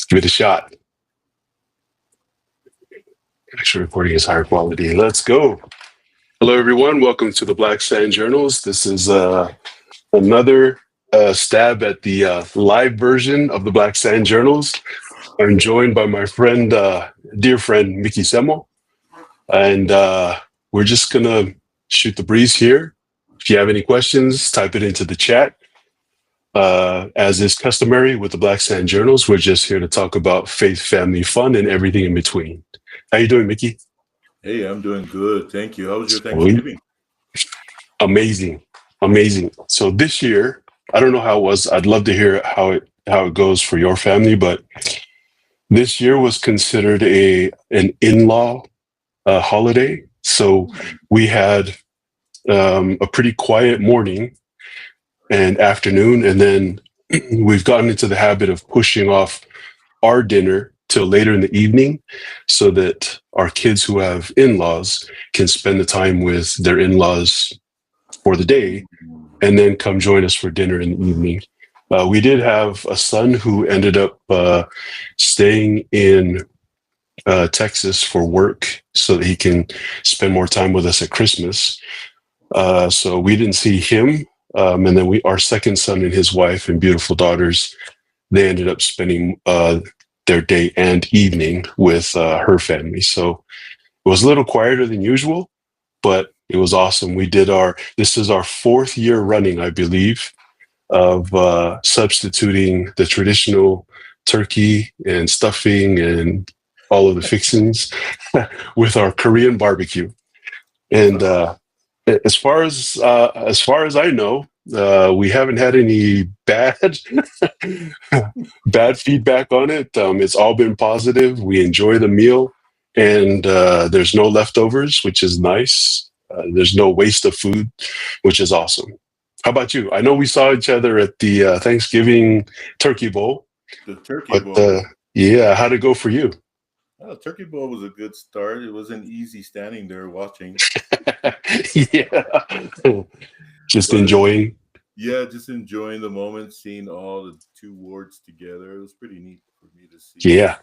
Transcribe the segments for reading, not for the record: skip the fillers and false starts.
Give it a shot. Actually, recording is higher quality. Let's go. Hello, everyone. Welcome to the Black Sand Journals. This is another stab at the live version of the Black Sand Journals. I'm joined by my friend, dear friend, Miki Semo, and we're just gonna shoot the breeze here. If you have any questions, type it into the chat. As is customary with the Black Sand Journals, we're just here to talk about faith, family, fun, and everything in between. How you doing, Mickey? Hey, I'm doing good. Thank you. How was your Sweet. Thanksgiving? Amazing, amazing. So this year, I don't know how it was. I'd love to hear how it goes for your family, but this year was considered an in-law holiday. So we had a pretty quiet morning and afternoon, and then we've gotten into the habit of pushing off our dinner till later in the evening so that our kids who have in-laws can spend the time with their in-laws for the day and then come join us for dinner in the evening. We did have a son who ended up staying in Texas for work so that he can spend more time with us at Christmas. So we didn't see him. And then our second son and his wife and beautiful daughters, they ended up spending their day and evening with her family. So it was a little quieter than usual, but it was awesome. This is our fourth year running, I believe, of substituting the traditional turkey and stuffing and all of the fixings with our Korean barbecue. And as far as I know, we haven't had any bad feedback on it. It's all been positive. We enjoy the meal, and there's no leftovers, which is nice. There's no waste of food, which is awesome. How about you? I know we saw each other at the Thanksgiving Turkey Bowl, The Turkey but Bowl. yeah, how'd it go for you? Turkey Bowl was a good start. It wasn't easy standing there watching, Yeah, just but enjoying. yeah, just enjoying the moment, seeing all the two wards together. It was pretty neat for me to see Yeah,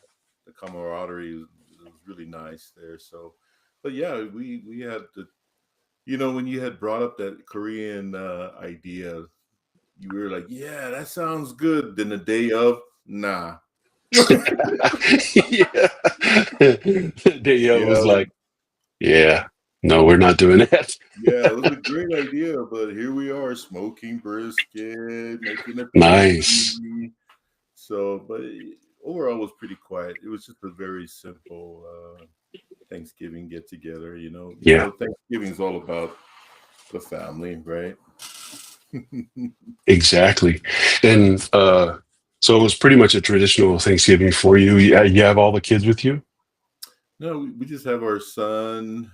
the camaraderie. It was really nice there. So, but yeah, we had the when you had brought up that Korean idea, you were like, yeah, that sounds good. Then the day of, nah. yeah. Danielle was Yeah, like, "Yeah, no, we're not doing that." yeah, it was a great idea, but here we are smoking brisket, making a Nice. turkey. So, but overall, it was pretty quiet. It was just a very simple Thanksgiving get together. Yeah, Thanksgiving is all about the family, right? exactly. And so it was pretty much a traditional Thanksgiving for you. You have all the kids with you? No, we just have our son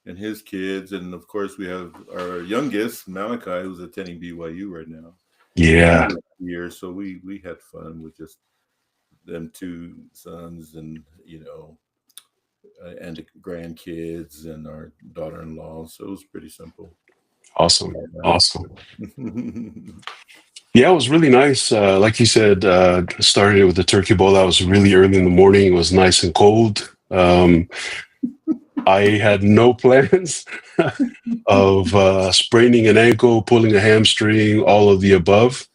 and his kids, and of course, we have our youngest Malachi, who's attending BYU right now. He Yeah, was here, so we had fun with just them two sons, and the grandkids and our daughter-in-law. So it was pretty simple. awesome. Yeah. Awesome. Yeah, it was really nice. Like you said, started with the turkey bowl. That was really early in the morning. It was nice and cold. I had no plans of spraining an ankle, pulling a hamstring, all of the above.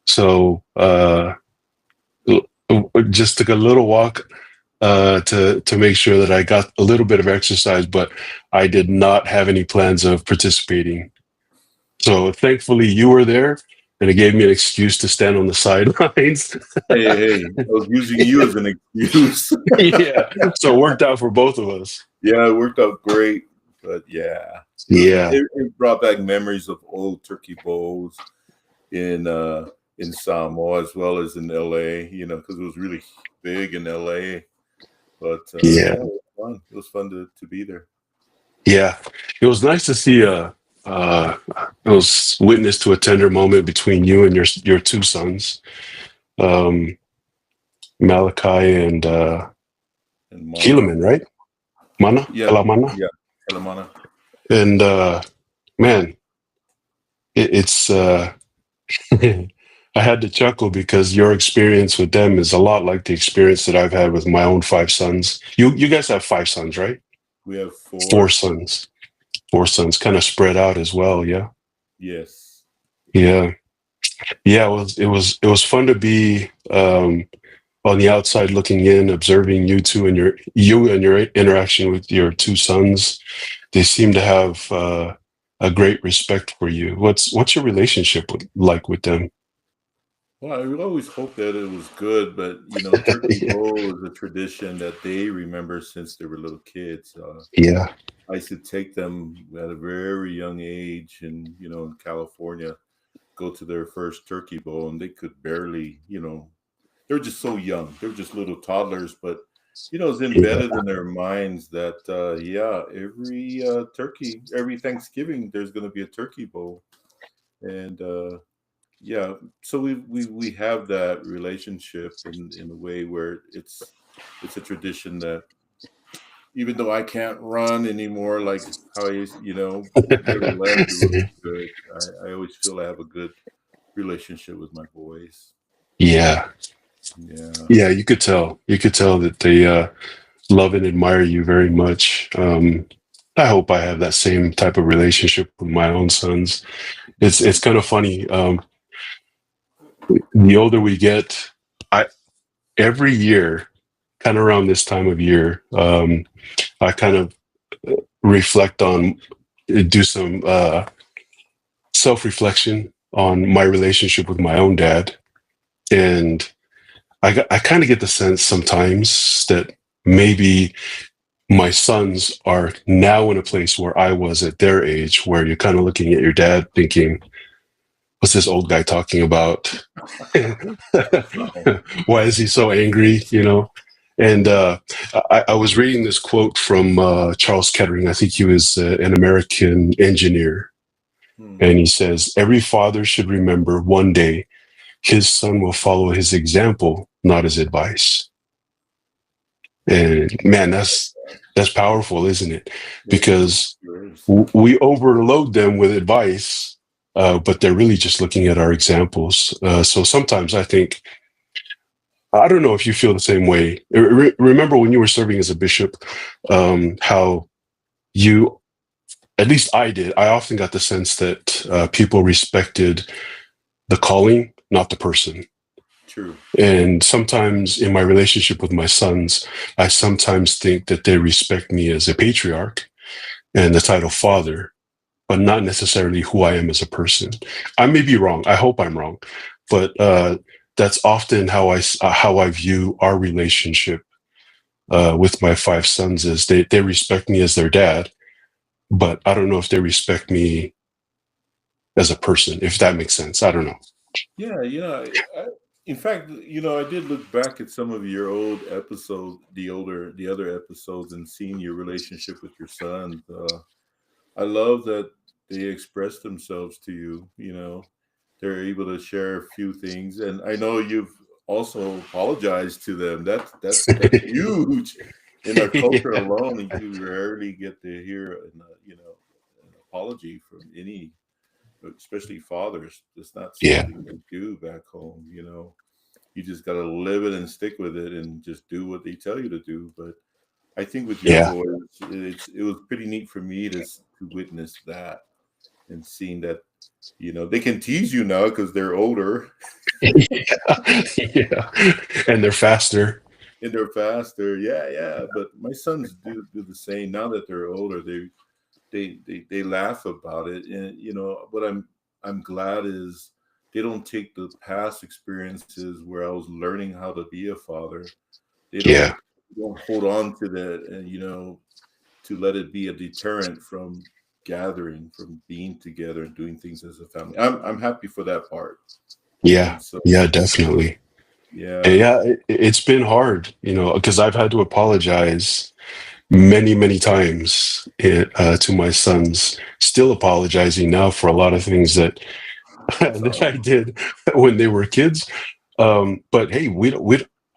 So just took a little walk to make sure that I got a little bit of exercise, but I did not have any plans of participating. So thankfully, you were there, and it gave me an excuse to stand on the sidelines. Hey, I was using you as an excuse. Yeah, so it worked out for both of us. Yeah, it worked out great. But yeah, Yeah, it brought back memories of old turkey bowls in Samoa as well as in LA. Because it was really big in LA. But yeah, yeah, it was fun. It was fun to be there. yeah. It was nice to see it was witness to a tender moment between you and your two sons, um, Malachi and And Mana, Helaman, right? Mana, yeah, Elamana, yeah, Kalamana. and man, it's I had to chuckle because your experience with them is a lot like the experience that I've had with my own five sons. You guys have five sons, right? We have Four four. sons. Four sons, kind of spread out as well. Yeah. Yes. Yeah. Yeah. It was fun to be on the outside looking in, observing you and your interaction with your two sons. They seem to have a great respect for you. What's your relationship like with them? Well, I always hope that it was good, but Turkey Yeah. Bowl is a tradition that they remember since they were little kids. Yeah. I used to take them at a very young age, and in California, go to their first Turkey Bowl, and they could barely, they're just so young. They're just little toddlers, but it's embedded Yeah. in their minds that yeah, every turkey, every Thanksgiving, there's going to be a Turkey Bowl, and yeah, so we have that relationship in a way where it's a tradition that even though I can't run anymore like how I used, nevertheless it was good. I always feel I have a good relationship with my boys. Yeah. Yeah. Yeah. You could tell. You could tell that they love and admire you very much. I hope I have that same type of relationship with my own sons. It's kind of funny. The older we get, I every year, kind of around this time of year, I kind of reflect on, do some self reflection on my relationship with my own dad, and I kind of get the sense sometimes that maybe my sons are now in a place where I was at their age, where you're kind of looking at your dad thinking, what's this old guy talking about? Why is he so angry? And I was reading this quote from Charles Kettering. I think he was an American engineer. Hmm. And he says, every father should remember one day his son will follow his example, not his advice. And man, that's powerful, isn't it? It is. Because It is. we overload them with advice, but they're really just looking at our examples. So sometimes I think, I don't know if you feel the same way. Remember when you were serving as a bishop, how you, at least I did, I often got the sense that people respected the calling, not the person. True. And sometimes in my relationship with my sons, I sometimes think that they respect me as a patriarch and the title father, but not necessarily who I am as a person. I may be wrong. I hope I'm wrong, but that's often how I view our relationship with my five sons. Is they respect me as their dad, but I don't know if they respect me as a person. If that makes sense, I don't know. Yeah, in fact, I did look back at some of your old episodes, the other episodes, and seeing your relationship with your sons. I love that they express themselves to you. They're able to share a few things, and I know you've also apologized to them. That's huge in our culture Yeah, alone. You rarely get to hear an apology from any, especially fathers. It's not yeah, something they do back home. You just got to live it and stick with it and just do what they tell you to do. But I think with your yeah. boys, it was pretty neat for me to witness that and seeing that they can tease you now because they're older Yeah, and they're faster. and they're faster. Yeah, yeah. But my sons do the same now that they're older. They laugh about it, and what I'm glad is they don't take the past experiences where I was learning how to be a father. They don't Yeah, don't hold on to that, and to let it be a deterrent from gathering, from being together and doing things as a family. I'm happy for that part. yeah, And so yeah, definitely. yeah. Yeah, it's been hard, because I've had to apologize many, many times to my sons. Still apologizing now for a lot of things that that I So did when they were kids. But hey,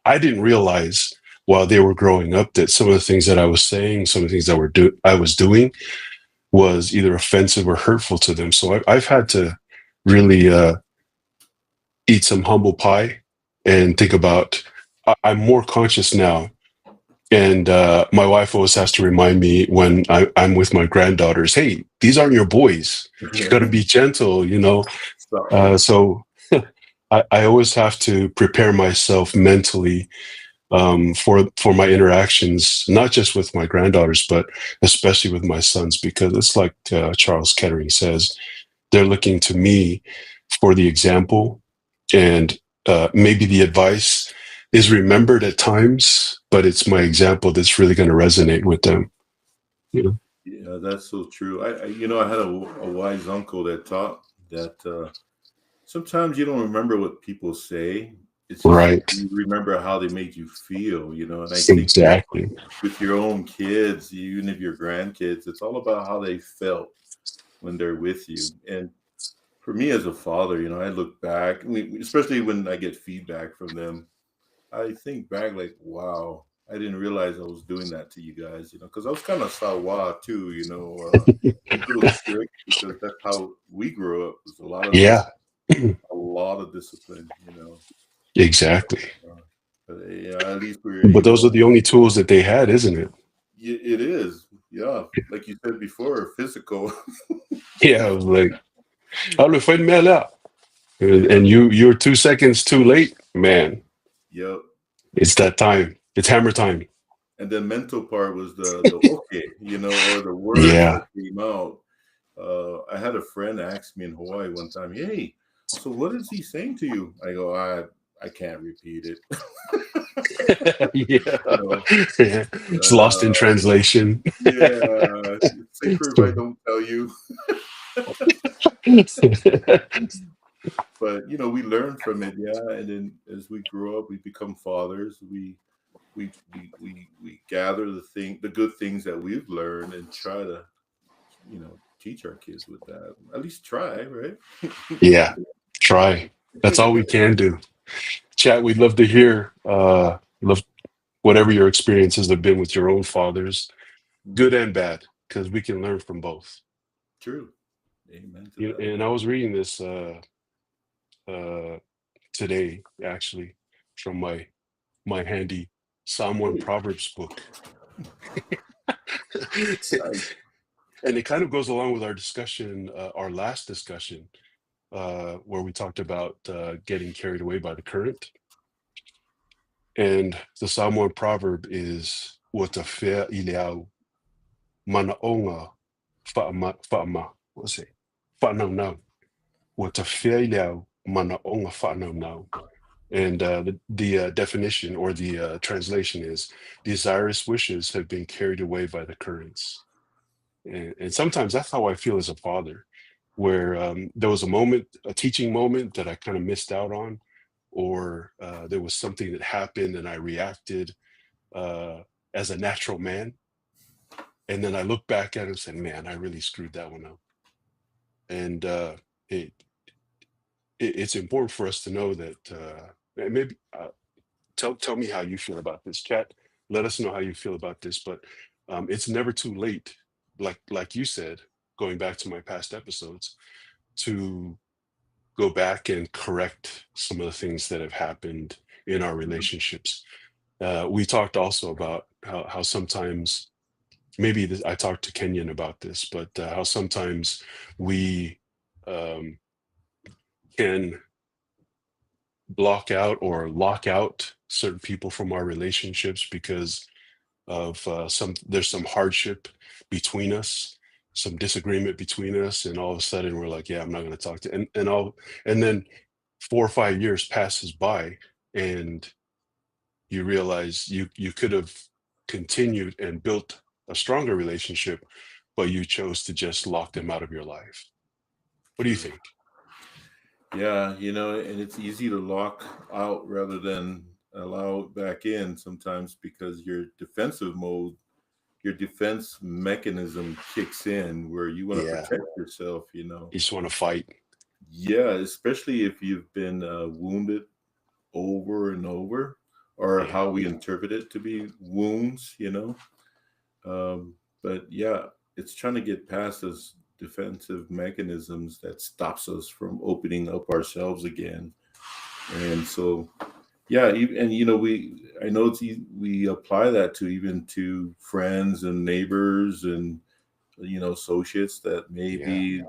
I didn't realize while they were growing up that some of the things that I was saying, some of the things that I was doing, was either offensive or hurtful to them. So I've had to really eat some humble pie and think about. I'm more conscious now, and my wife always has to remind me when I'm with my granddaughters, hey, these aren't your boys. You got to be gentle, you know. So, So I always have to prepare myself mentally for my interactions, not just with my granddaughters, but especially with my sons, because it's like Charles Kettering says, they're looking to me for the example, and maybe the advice is remembered at times, but it's my example that's really going to resonate with them. You know? yeah, that's so true. I had a wise uncle that taught that sometimes you don't remember what people say. It's just Right. you remember how they made you feel, And I think Exactly. with your own kids, even if your grandkids, it's all about how they felt when they're with you. And for me as a father, I look back, especially when I get feedback from them, I think back like, wow, I didn't realize I was doing that to you guys, because I was kind of sawa too, a little strict because that's how we grew up. There's Yeah. a lot of discipline. Exactly. Uh, but at least we're But those are able. the only tools that they had, isn't it? It is, yeah, like you said before, physical. Yeah, I was like, "Ah, le fue de là." Yeah, And you're 2 seconds too late, man. yep. It's that time. It's hammer time. And the mental part was the okay, or the words Yeah. that came out. I had a friend ask me in Hawaii one time, "Hey, so what is he saying to you?" I go, "I can't repeat it." Yeah. you know, It's lost in uh, translation. yeah, it's safer if I don't tell you. But we learn from it, yeah. And then as we grow up, we become fathers. We gather the good things that we've learned and try to teach our kids with that. At least try, right? Yeah. Try. That's all we can do. Chat, we'd love to hear love whatever your experiences have been with your own fathers, good Mhm. and bad, because we can learn from both. True. Amen to You that. and I was reading this uh, today, actually, from my handy Psalm 1 Hey, Proverbs book. nice. And it kind of goes along with our discussion, our last discussion, where we talked about getting carried away by the current. And the Psalm 1 proverb is Watafea ileau manaonga fa'ama, what's it? Fa'anau nau. Watafea ileau manaonga fa'anau nau. And the definition or the translation is desirous wishes have been carried away by the currents. And sometimes that's how I feel as a father, where there was a moment, a teaching moment that I kind of missed out on, or there was something that happened and I reacted uh, as a natural man. And then I look back at it and say, man, I really screwed that one up. And it, it's important for us to know that maybe tell me how you feel about this, chat. Let us know how you feel about this, but it's never too late, like you said, going back to my past episodes, to go back and correct some of the things that have happened in our Mhm. relationships. We talked also about how sometimes, maybe this, I talked to Kenyon about this, but how sometimes we um, can block out or lock out certain people from our relationships because of some there's some hardship between us, some disagreement between us, and all of a sudden we're like, yeah, I'm not going to talk to, and then 4 or 5 years passes by, and you realize you could have continued and built a stronger relationship, but you chose to just lock them out of your life. What do you True. think? Yeah, and it's easy to lock out rather than allow it back in sometimes because your defense mechanism kicks in where you want to Yeah, protect yourself. you just want to fight. Yeah, especially if you've been wounded over and over, or Yeah, how we interpret it to be wounds. But yeah, it's trying to get past those defensive mechanisms that stops us from opening up ourselves again. And so, yeah, and I know we apply that to even to friends and neighbors and associates that Yeah, maybe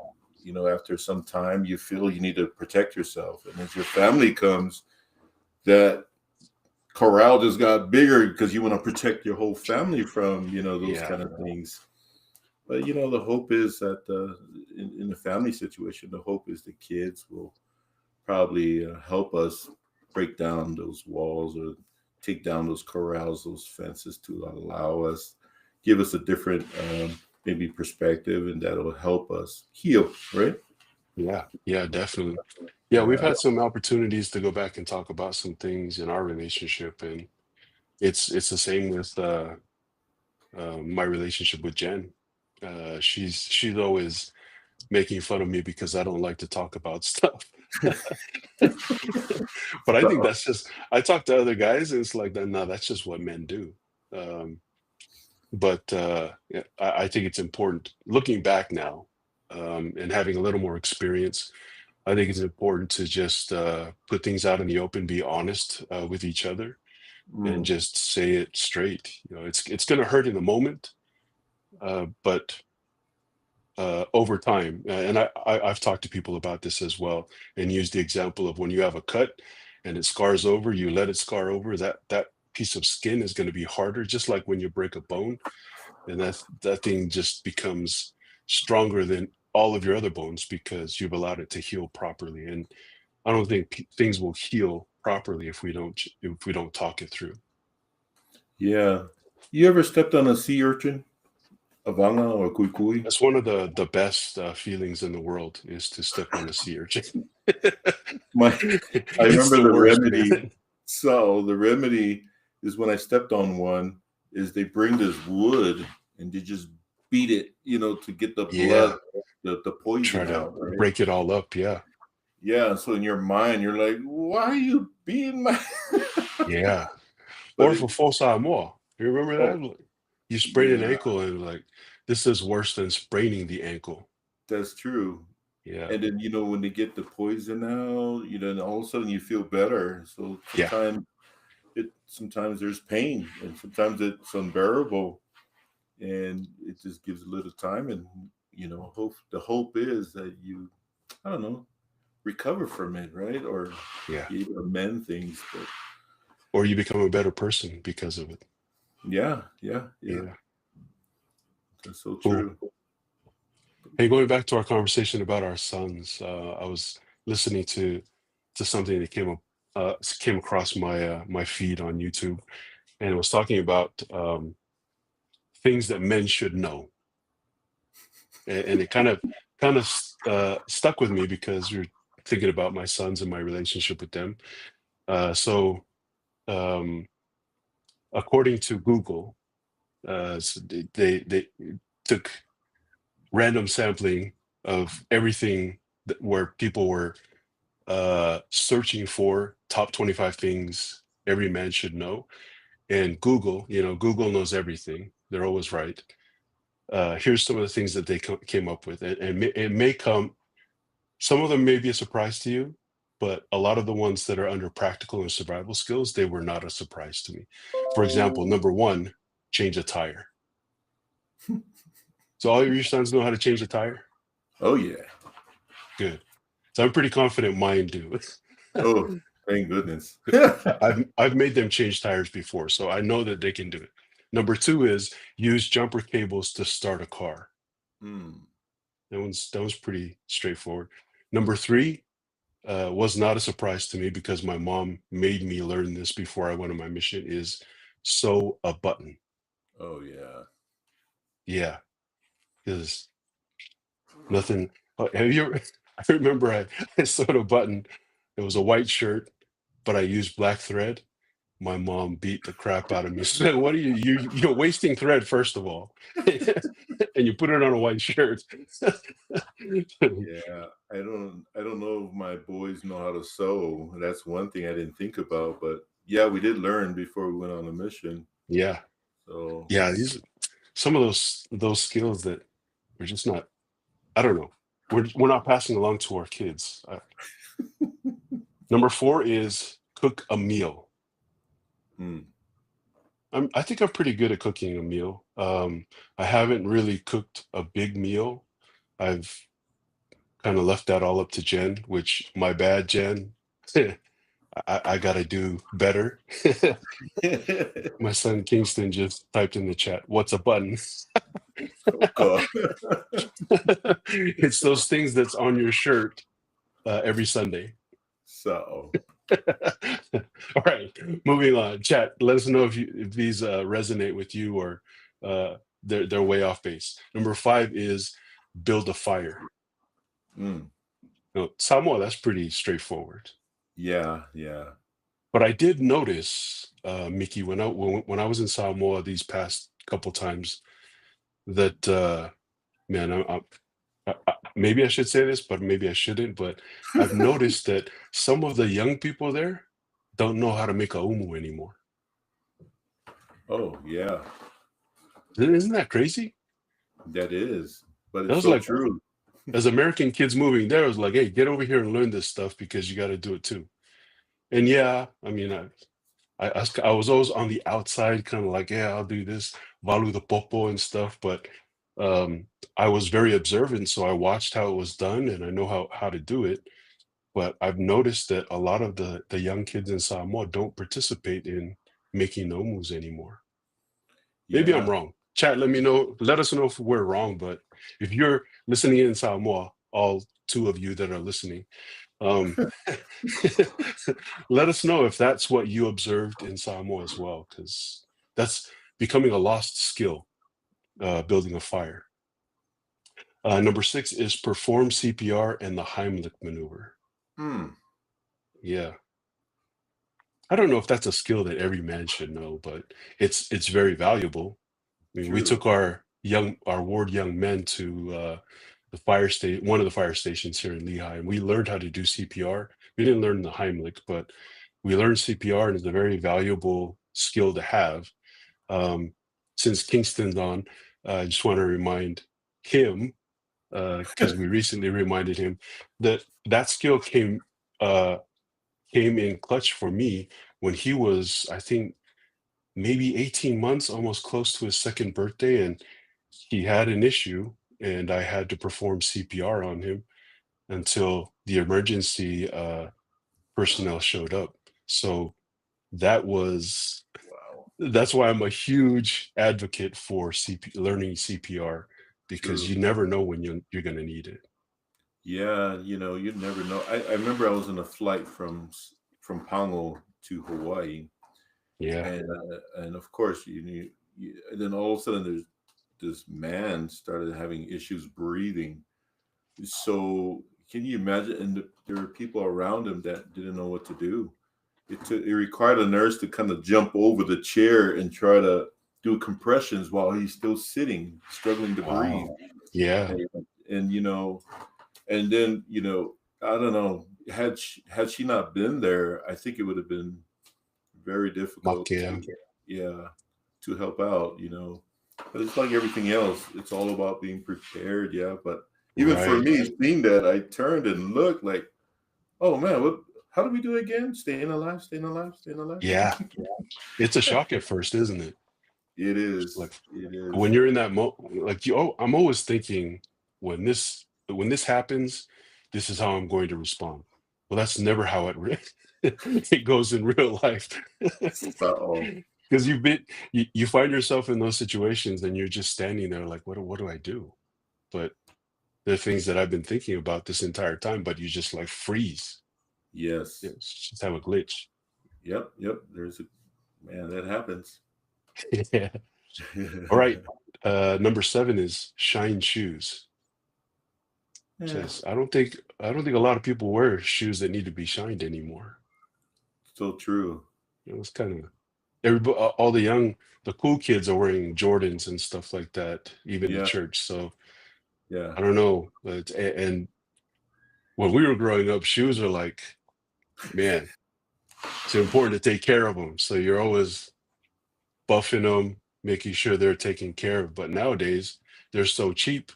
after some time you feel you need to protect yourself, and as your family comes, that corral just got bigger because you want to protect your whole family from those yeah, kind of things. But the hope is that in the family situation, the hope is the kids will probably help us break down those walls or take down those corrals, those fences to allow us, give us a different maybe perspective, and that'll help us heal, right? yeah, yeah, definitely. Yeah, we've Yeah. had some opportunities to go back and talk about some things in our relationship, and it's the same with my relationship with Jen. She's always making fun of me because I don't like to talk about stuff. But I think that's just I talk to other guys and it's like that. No, that's just what men do. Um, but yeah, I think it's important looking back now and having a little more experience. I think it's important to just put things out in the open, be honest with each other, and Mm, just say it straight. It's going to hurt in the moment, but over time, and I've talked to people about this as well, and used the example of when you have a cut and it scars over, you let it scar over. That piece of skin is going to be harder, just like when you break a bone, and that thing just becomes stronger than all of your other bones because you've allowed it to heal properly. And I don't think things will heal properly if we don't talk it through. yeah. You ever stepped on a sea urchin, a vanga or kui kui? That's one of the best feelings in the world is to step on a sea urchin. My, I It's remember the the worst, remedy. man. So the remedy is when I stepped on one, is they bring this wood and they just beat it, to get the blood, Yeah, the try poison to out, right? break it all up. Yeah, Yeah. So in your mind, you're like, why are you beating my? yeah. But Or for false amour. You remember oh, that? Like, you sprain an yeah, ankle and like this is worse than spraining the ankle. that's true. Yeah, And then when they get the poison out, and all of a sudden you feel better. So yeah, sometimes there's pain, and sometimes it's unbearable, and it just gives a little time, and hope the hope is that you, I don't know, recover from it, right? Or yeah. you amend things. But Or you become a better person because of it. yeah, yeah, yeah, Yeah, that's so cool. true. Hey, going back to our conversation about our sons, I was listening to something that came across my feed on YouTube, and it was talking about things that men should know, and it kind of stuck with me because you're thinking about my sons and my relationship with them. So, um, according to Google, so they took random sampling of everything where people were searching for top 25 things every man should know. And Google, Google knows everything. They're always right. Here's some of the things that they came up with. And it may come, some of them may be a surprise to you, but a lot of the ones that are under practical and survival skills, they were not a surprise to me. For example, number one, change a tire. So all of your sons know how to change a tire? Oh yeah. Good. So I'm pretty confident mine do. Oh, thank goodness. I've made them change tires before, so I know that they can do it. Number two is use jumper cables to start a car. Hmm. That one's pretty straightforward. Number three was not a surprise to me because my mom made me learn this before I went on my mission. Is sew a button. Oh yeah. Yeah, because nothing. Have you? I remember I sewed a button. It was a white shirt, but I used black thread. My mom beat the crap out of me. She said, "What are you're wasting thread, first of all, and you put it on a white shirt." Yeah, I don't know if my boys know how to sew. That's one thing I didn't think about, but yeah, we did learn before we went on a mission. Yeah, So yeah. These some of those skills that we're just not. I don't know. We're not passing along to our kids. Number four is cook a meal. Mm. I think I'm pretty good at cooking a meal. I haven't really cooked a big meal. I've kind of left that all up to Jen, which my bad, Jen. I gotta do better. My son Kingston just typed in the chat, "What's a button?" Oh God. It's those things that's on your shirt every Sunday. So, All right, moving on. Chat, let us know if these resonate with you or they're way off base. Number five is build a fire. mm, No, Samoa, that's pretty straightforward. yeah, yeah. But I did notice, Miki, when I was in Samoa these past couple times, that man, maybe I should say this, but maybe I shouldn't. But I've noticed that some of the young people there don't know how to make a umu anymore. Oh, yeah. Isn't that crazy? That is, but That it's was so like, true. as American kids moving there, it was like, hey, get over here and learn this stuff because you got to do it too. And yeah, I mean, I was always on the outside, kind of like, yeah, I'll do this, valu the popo and stuff. But um, I was very observant, so I watched how it was done, and I know how to do it. But I've noticed that a lot of the young kids in Samoa don't participate in making nomus anymore. Maybe I'm Yeah. wrong. Chat, let me know. Let us know if we're wrong. But if you're listening in Samoa, all two of you that are listening, um, let us know if that's what you observed in Samoa as well, because that's becoming a lost skill, building a fire. Number six is perform CPR and the Heimlich maneuver. Mm, Yeah. I don't know if that's a skill that every man should know, but it's very valuable. I mean, we true. took our ward young men to the fire state, one of the fire stations here in Lehigh, and we learned how to do CPR. We didn't learn the Heimlich, but we learned CPR, and it's a very valuable skill to have. Um, since Kingston's on, I just want to remind him, because we recently reminded him that that skill uh, came in clutch for me when he was, I think, maybe 18 months, almost close to his second birthday, and he had an issue, and I had to perform CPR on him until the emergency personnel showed up. So that was Wow. that's why I'm a huge advocate for learning CPR because True. you never know when you're going to need it. Yeah, you never know. I remember I was on a flight from Pango to Hawaii, Yeah. and of course, and then all of a sudden, there's this man started having issues breathing. So can you imagine? And there were people around him that didn't know what to do. It required a nurse to kind of jump over the chair and try to do compressions while he's still sitting, struggling to breathe. Wow. Yeah. And, and and then I don't know. Had she not been there, I think it would have been very difficult Yeah. to, yeah, to help out. But it's like everything else. It's all about being prepared. Yeah, but even for Right. me, seeing that, I turned and looked like, oh man, what? How do we do it again? Staying alive, staying alive, staying alive. Yeah. It's a shock at first, isn't it? It is. Like It is. when you're in that like I'm always thinking when this happens, this is how I'm going to respond. Well, that's never how it goes in real life. Uh-oh. Because you find yourself in those situations and you're just standing there like, what do I do? But there are things that I've been thinking about this entire time, but you just like freeze. Yes. Just have a glitch. Yep. Yep. There's a man that happens. Yeah. All right. Number seven is shine shoes. Yeah. Says I don't think a lot of people wear shoes that need to be shined anymore. So true. It's kind of everybody, all the cool kids are wearing Jordans and stuff like that, even to Yeah. church. So Yeah. I don't know, but and when we were growing up, shoes are like, man, it's important to take care of them. So you're always buffing them, making sure they're taken care of. But nowadays, they're so cheap.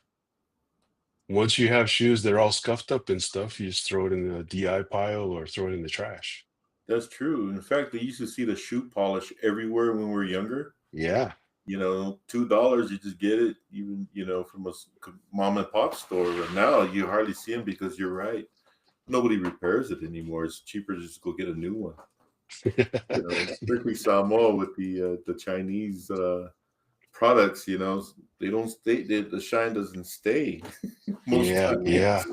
once you have shoes that are all scuffed up and stuff, you just throw it in the DI pile or throw it in the trash. That's true. In fact, they used to see the shoe polish everywhere when we were younger. Yeah. $2, you just get it, even from a mom and pop store. And now you hardly see them because you're right. Nobody repairs it anymore. It's cheaper to just go get a new one. Especially Samoa with the Chinese products. They don't stay. The shine doesn't stay most Yeah, times. yeah.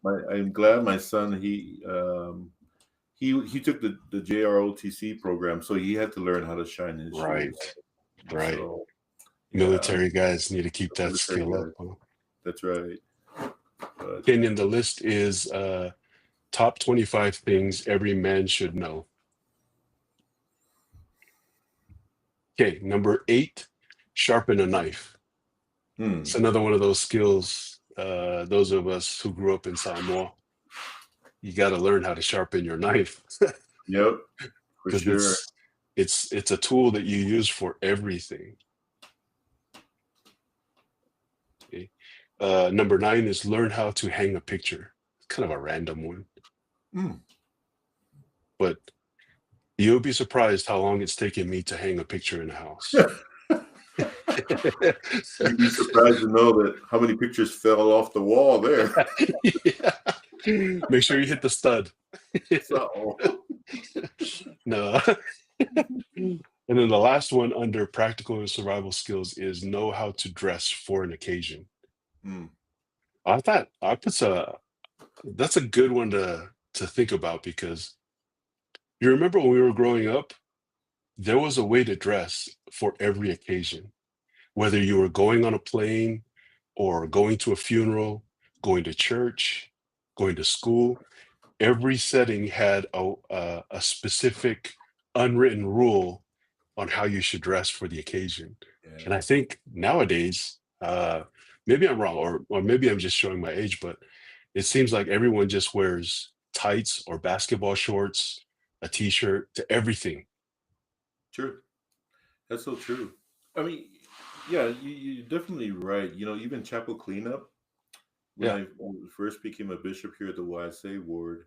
But I'm glad my son he took the JROTC program, so he had to learn how to shine his shoes. Right, right. So yeah, Military guys need to keep that military skill up, guys. huh? That's right. But Kenyon, the list is top 25 things every man should know. Okay, number 8, sharpen a knife. It's another one of those skills, those of us who grew up in Samoa, you got to learn how to sharpen your knife yep, for because sure. it's a tool that you use for everything. Okay. Number 9 is learn how to hang a picture. It's kind of a random one, but you'll be surprised how long it's taken me to hang a picture in a house. You'd be surprised to know that how many pictures fell off the wall there. Yeah. Make sure you hit the stud. So, No. And then the last one under practical and survival skills is know how to dress for an occasion. I thought that's a good one to think about because you remember when we were growing up, there was a way to dress for every occasion, whether you were going on a plane or going to a funeral, going to church, going to school. Every setting had a specific unwritten rule on how you should dress for the occasion. yeah. And I think nowadays, maybe I'm wrong, or maybe I'm just showing my age, but it seems like everyone just wears tights or basketball shorts, a t-shirt to everything. True. That's so true. I mean, yeah, you're definitely right. Even chapel cleanup. When Yeah. I first became a bishop here at the YSA ward,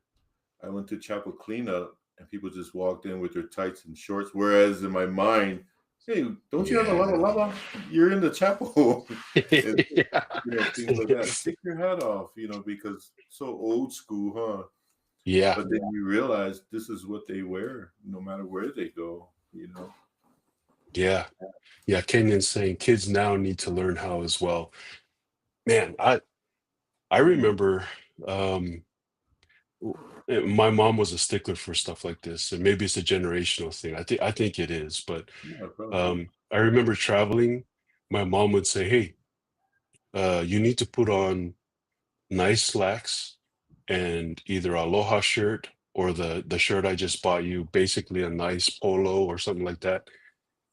I went to chapel cleanup and people just walked in with their tights and shorts. Whereas in my mind, hey, don't you have a Yeah. lava? You're in the chapel. And, Yeah. things like that. Take your hat off, because so old school, huh? Yeah. But then you realize this is what they wear no matter where they go. Yeah. Yeah. Kenyon's saying kids now need to learn how as well. Man, I remember my mom was a stickler for stuff like this, and maybe it's a generational thing. I think it is, but Yeah, probably. I remember traveling. My mom would say, "Hey, you need to put on nice slacks and either a aloha shirt or the shirt I just bought you, basically a nice polo or something like that."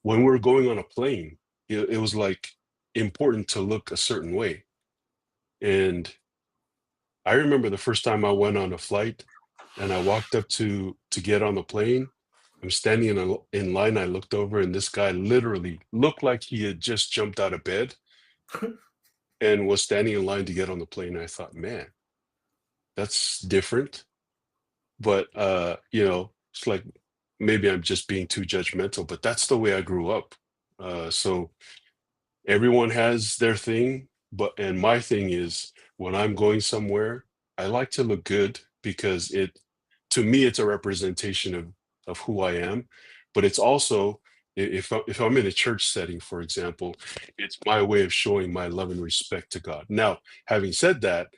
When we're going on a plane, it was like important to look a certain way. And I remember the first time I went on a flight and I walked up to get on the plane. I'm standing in line. I looked over and this guy literally looked like he had just jumped out of bed and was standing in line to get on the plane. I thought, man, that's different. But it's like maybe I'm just being too judgmental, but that's the way I grew up. So everyone has their thing, and my thing is when I'm going somewhere, I like to look good because to me it's a representation of who I am, but it's also if I'm in a church setting, for example, it's my way of showing my love and respect to God. Now, having said that,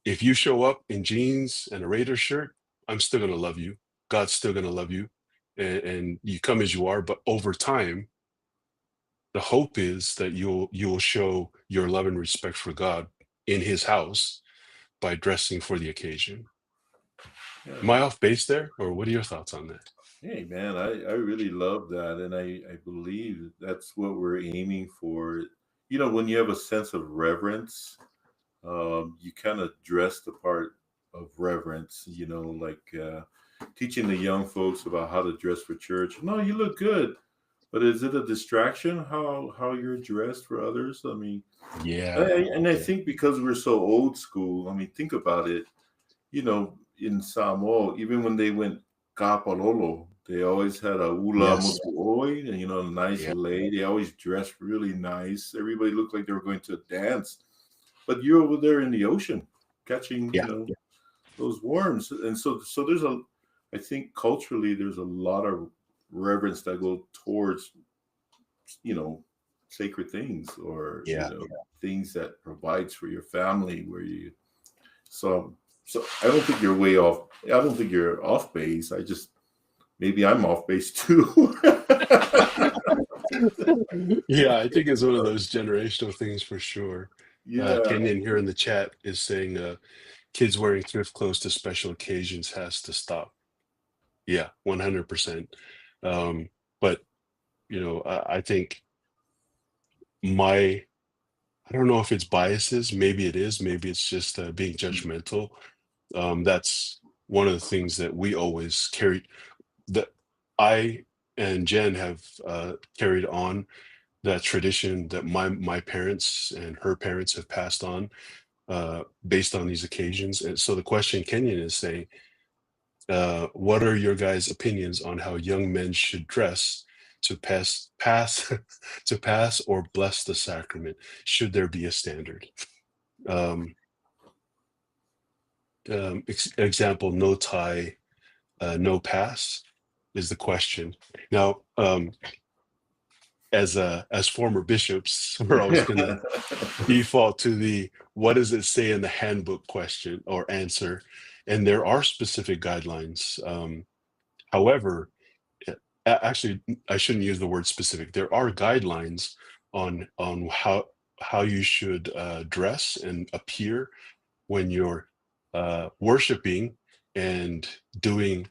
if you show up in jeans and a Raider shirt, I'm still gonna love you. God's still gonna love you, and you come as you are. But over time, the hope is that you'll show your love and respect for God in His house by dressing for the occasion. Yeah. Am I off base there, or what are your thoughts on that? Hey man, I really love that, and I believe that's what we're aiming for. When you have a sense of reverence, you kind of dress the part of reverence. Like teaching the young folks about how to dress for church. No, you look good. But is it a distraction how you're dressed for others? I mean, Yeah, I yeah, think because we're so old school. I mean, think about it. In Samoa, even when they went kapalolo, they always had a ula yes, motuoi, and a nice yeah, lei. They always dressed really nice. Everybody looked like they were going to a dance. But you're over there in the ocean catching, yeah, those worms. And so there's I think culturally there's a lot of reverence that go towards, you know, sacred things, or, yeah. things that provides for your family where you so so I don't think you're way off. I don't think you're off base. I just maybe I'm off base too. Yeah, I think it's one of those generational things for sure. Yeah. Kenyon here in the chat is saying kids wearing thrift clothes to special occasions has to stop. Yeah, 100%. But I think my I don't know if it's biases. Maybe it is. Maybe it's just being judgmental. That's one of the things that we always carried. That I and Jen have carried on that tradition that my parents and her parents have passed on based on these occasions. And so the question Kenyon is saying, what are your guys' opinions on how young men should dress to pass to pass or bless the sacrament? Should there be a standard? Um, example, no tie, no pass is the question. Now, as former bishops, we're always going to default to the what does it say in the handbook question or answer, and there are specific guidelines. However, actually, I shouldn't use the word specific. There are guidelines on how you should dress and appear when you're worshiping and doing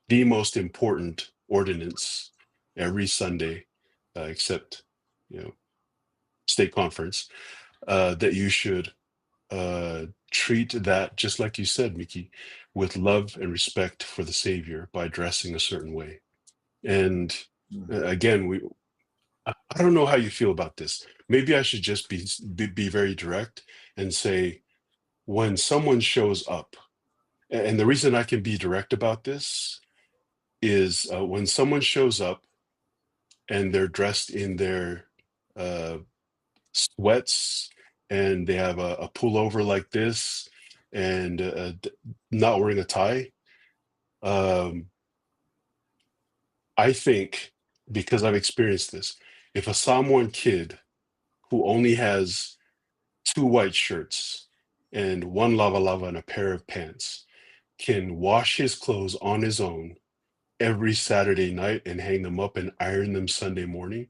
the most important ordinance every Sunday, except you know state conference, that you should treat that just like you said, Miki, with love and respect for the Savior by dressing a certain way. And again, I don't know how you feel about this. Maybe I should just be very direct and say when someone shows up, and the reason I can be direct about this is when someone shows up and they're dressed in their uh, sweats and they have a pullover like this and not wearing a tie. Um, I think because I've experienced this, if a Samoan kid who only has two white shirts and one lava lava and a pair of pants can wash his clothes on his own every Saturday night and hang them up and iron them Sunday morning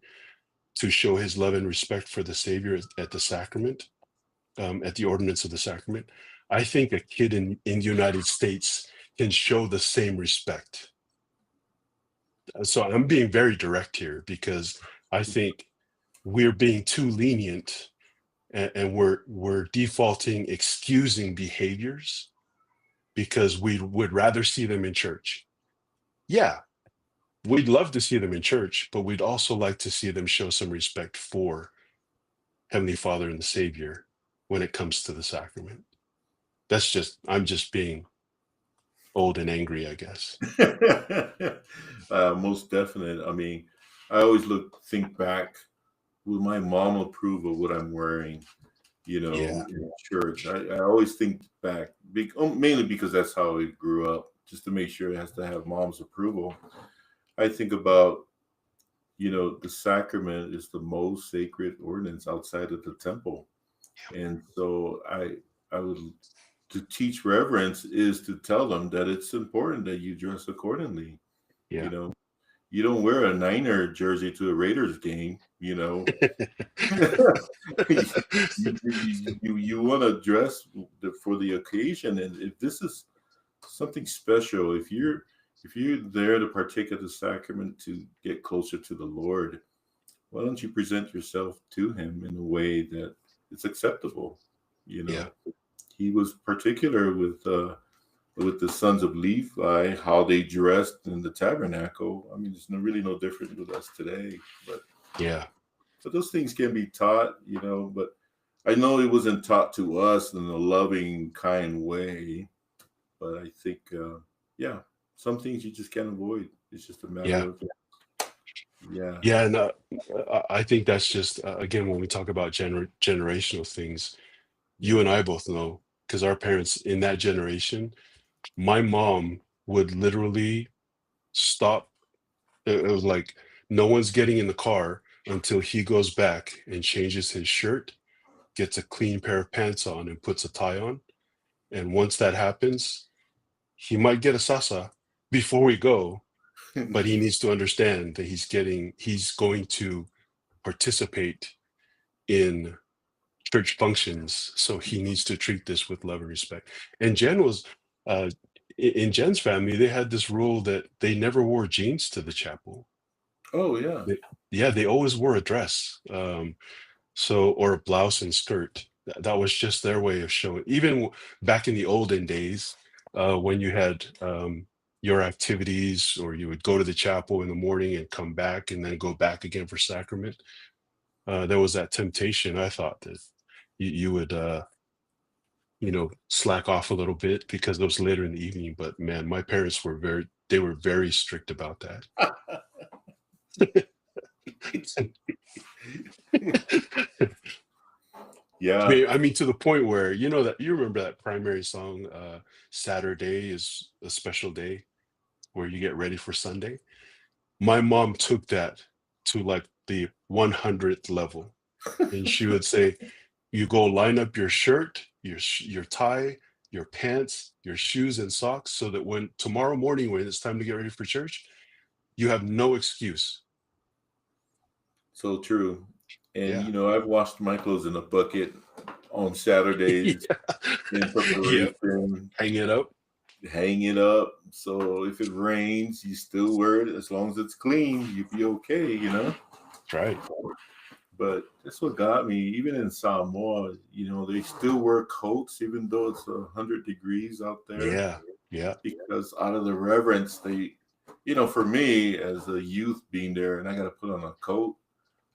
to show his love and respect for the Savior at the sacrament, at the ordinance of the sacrament, I think a kid in the United States can show the same respect. So I'm being very direct here because I think we're being too lenient and we're defaulting excusing behaviors because we would rather see them in church. Yeah, we'd love to see them in church, but we'd also like to see them show some respect for Heavenly Father and the Savior when it comes to the sacrament. I'm just being old and angry, I guess. Most definite. I mean, I always think back. Will my mom approve of what I'm wearing? Yeah, In church. I always think back, mainly because that's how I grew up. Just to make sure it has to have mom's approval. I think about, the sacrament is the most sacred ordinance outside of the temple, and so I would to teach reverence is to tell them that it's important that you dress accordingly. You yeah. know, you don't wear a Niner jersey to a Raiders game. You want to dress for the occasion, and if this is something special, if you're there to partake of the sacrament to get closer to the Lord, why don't you present yourself to Him in a way that it's acceptable? You Yeah, know, He was particular with with the sons of Levi, how they dressed in the tabernacle. I mean, it's really no different with us today. But Yeah, those things can be taught, But I know it wasn't taught to us in a loving, kind way. But I think, yeah, some things you just can't avoid. It's just a matter yeah, of, yeah, yeah. And I think that's just again when we talk about generational things, you yeah. and I both know because our parents in that generation, my mom would literally stop. It was like no one's getting in the car until he goes back and changes his shirt, gets a clean pair of pants on, and puts a tie on. And once that happens, he might get a sasa before we go, but he needs to understand that he's going to participate in church functions, so he needs to treat this with love and respect. And Jen was in Jen's family, they had this rule that they never wore jeans to the chapel. Oh, yeah. They, yeah, they always wore a dress, so or a blouse and skirt. That was just their way of showing. Even back in the olden days, when you had your activities, or you would go to the chapel in the morning and come back, and then go back again for sacrament. There was that temptation. I thought that you would, slack off a little bit because it was later in the evening. But man, my parents were very strict about that. Yeah. I mean, to the point where that you remember that primary song, "Saturday is a special day," where you get ready for Sunday. My mom took that to like the 100th level, and she would say, "You go line up your shirt, your tie, your pants, your shoes and socks, so that when tomorrow morning when it's time to get ready for church, you have no excuse." So true. And Yeah. I've washed my clothes in a bucket on Saturdays Yeah. in Yep. preparation, Hang it up. hang it up. So if it rains, you still wear it as long as it's clean, you'll be okay. That's right. But that's what got me. Even in Samoa, they still wear coats even though it's 100 degrees out there, Yeah. Yeah. because out of the reverence, for me as a youth being there, and I got to put on a coat,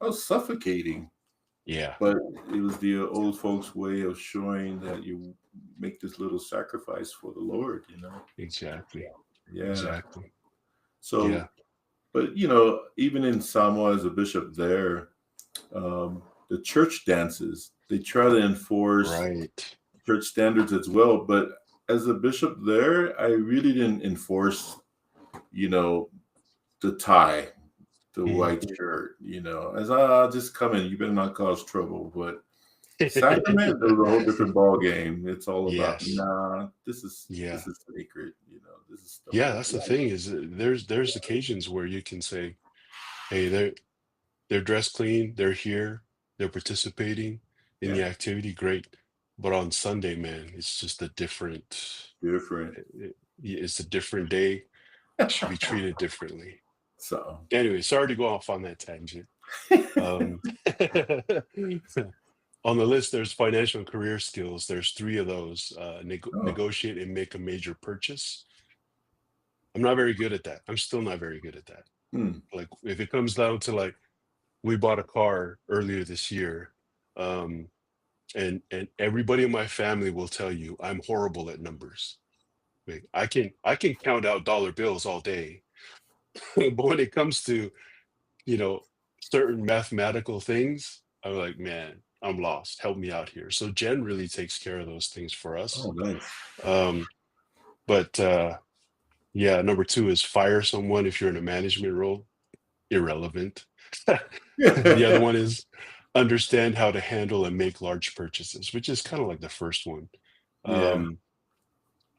I was suffocating. Yeah. But it was the old folks' way of showing that you make this little sacrifice for the Lord. Exactly. Yeah. Exactly. So, Yeah. but even in Samoa as a bishop there, the church dances, they try to enforce Right. church standards as well. But as a bishop there, I really didn't enforce, you know, the tie, the Mhm. white shirt, as I'll just come in, you better not cause trouble. But sacrament is a whole different ball game. It's all about, Yes. nah, this is Yeah. this is sacred, this is stuff Yeah, for that's the God. thing is there's occasions where you can say, "Hey, they're dressed clean, they're here, they're participating in Yeah, the activity, great." But on Sunday, man, it's just a different. it's a different day. Should be treated differently. So Anyway, sorry to go off on that tangent. Um, on the list, there's financial and career skills. There's three of those. oh, Negotiate and make a major purchase. I'm not very good at that. I'm still not very good at that. hmm, Like if it comes down to like we bought a car earlier this year, um, and everybody in my family will tell you I'm horrible at numbers. Like, I can count out dollar bills all day, but when it comes to you know certain mathematical things, I'm like, man, I'm lost. Help me out here. So Jen really takes care of those things for us. oh, nice. Um, but yeah, number two is fire someone if you're in a management role. Irrelevant. The other one is understand how to handle and make large purchases, which is kind of like the first one. Yeah. Um,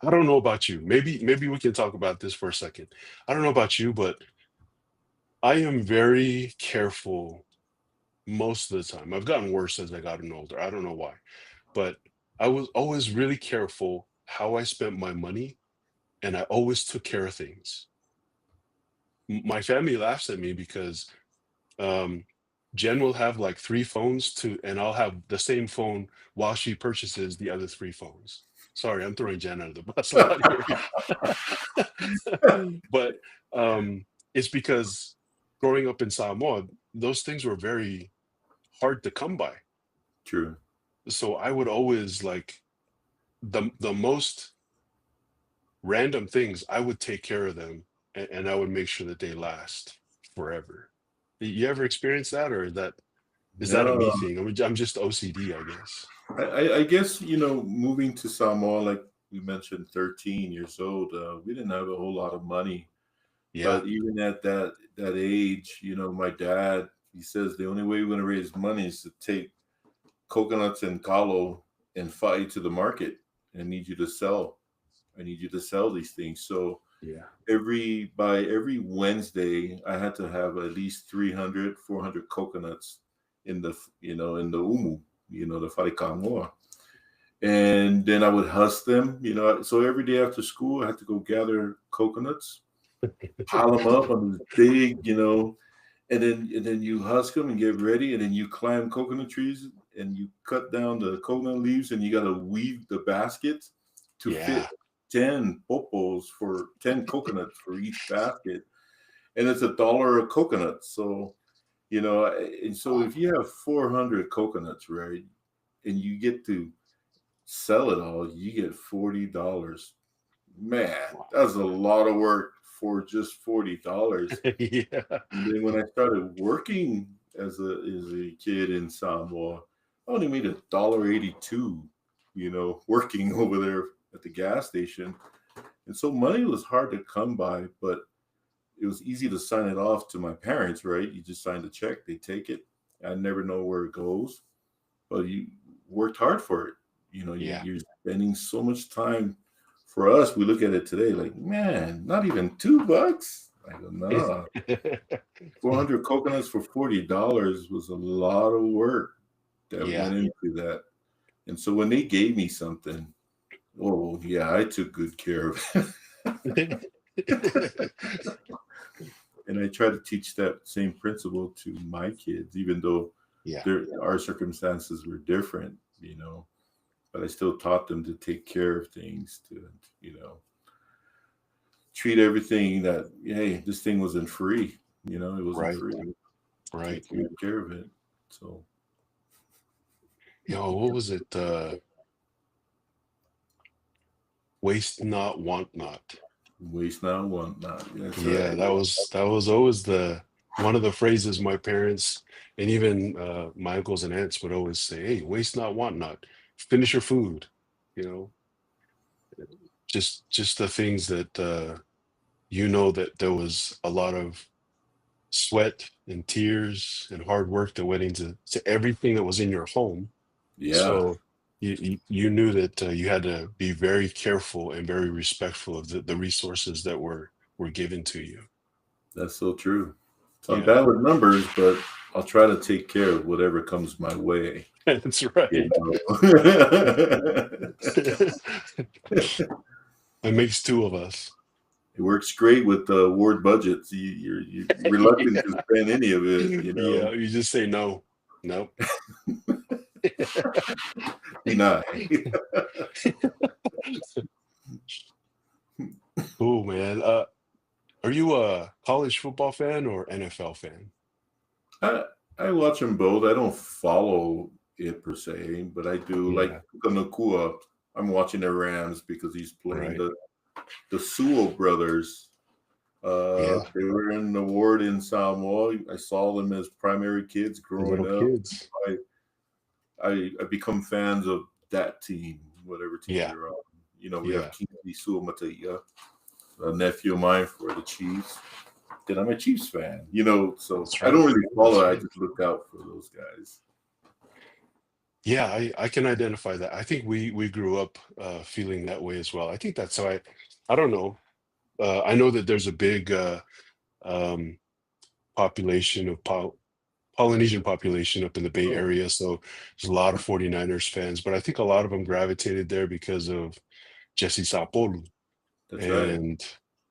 I don't know about you. Maybe we can talk about this for a second. I don't know about you, but I am very careful most of the time. I've gotten worse as I gotten older. I don't know why, but I was always really careful how I spent my money, and I always took care of things. My family laughs at me because um, Jen will have like three phones and I'll have the same phone while she purchases the other three phones. Sorry, I'm throwing Jan under the bus a lot here. But it's because growing up in Samoa, those things were very hard to come by. True. So I would always like the most random things, I would take care of them, and I would make sure that they last forever. You ever experience that, or is that a me No, thing? I'm just OCD, I guess. I guess, moving to Samoa, like we mentioned, 13 years old, we didn't have a whole lot of money. Yeah, But even at that age, my dad, he says the only way we're going to raise money is to take coconuts and kalo and fly to the market. And need you to sell. I need you to sell these things. So yeah, by every Wednesday, I had to have at least 300, 400 coconuts in the umu, the farikamoa. And then I would husk them, so every day after school, I had to go gather coconuts, pile them up on this big, and then you husk them and get ready, and then you climb coconut trees and you cut down the coconut leaves, and you got to weave the baskets to fit yeah. 10 popos for 10 coconuts for each basket, and it's $1 a coconut. So and so Wow. if you have 400 coconuts, right, and you get to sell it all, you get $40. Man, Wow. that's a lot of work for just $40. Yeah. And then when I started working as a kid in Samoa, I only made $1.82, working over there at the gas station. And so money was hard to come by, but it was easy to sign it off to my parents, right? You just sign the check, they take it. I never know where it goes, but you worked hard for it. Yeah. You're spending so much time. For us, we look at it today like, man, not even $2. I go, nah. 400 coconuts for $40 was a lot of work that Yeah. went into that. And so when they gave me something, oh yeah, I took good care of it. And I try to teach that same principle to my kids, even though Yeah. our circumstances were different, but I still taught them to take care of things, to, you know, treat everything that, hey, this thing wasn't free, it wasn't Right. free. Right. Take good care of it. So Yo, what was it? Waste not, want not. waste not, want not. That's Yeah, right. that was always the one of the phrases my parents and even my uncles and aunts would always say, "Hey, waste not, want not. Finish your food." You know, just the things that that there was a lot of sweat and tears and hard work that went into everything that was in your home. Yeah, So you knew that you had to be very careful and very respectful of the resources that were given to you. that's so true. So I'm Yeah, bad with numbers, but I'll try to take care of whatever comes my way. that's You right. know? It makes two of us. It works great with ward budgets. You're reluctant to Yeah, spend any of it. yeah. You just say no, no. Deny. Cool, man. Are you a college football fan or NFL fan? I I watch them both. I don't follow it per se, but I do like Yeah, Nakua. I'm watching the Rams because he's playing right. the Sewell brothers. Yeah, They were in the ward in Samoa. I saw them as primary kids the growing little up. kids. I become fans of that team, whatever team Yeah, they're on. We have yeah. Kingsley Sewell Mataia, a nephew of mine for the Chiefs. Then I'm a Chiefs fan, so That's I don't right. really follow That's it. I right. just look out for those guys. Yeah, I can identify that. I think we grew up feeling that way as well. I think that's how I don't know. I know that there's a big um, population of Polynesian population up in the Bay Oh, Area, so there's a lot of 49ers fans, but I think a lot of them gravitated there because of Jesse Sapolu that's right. and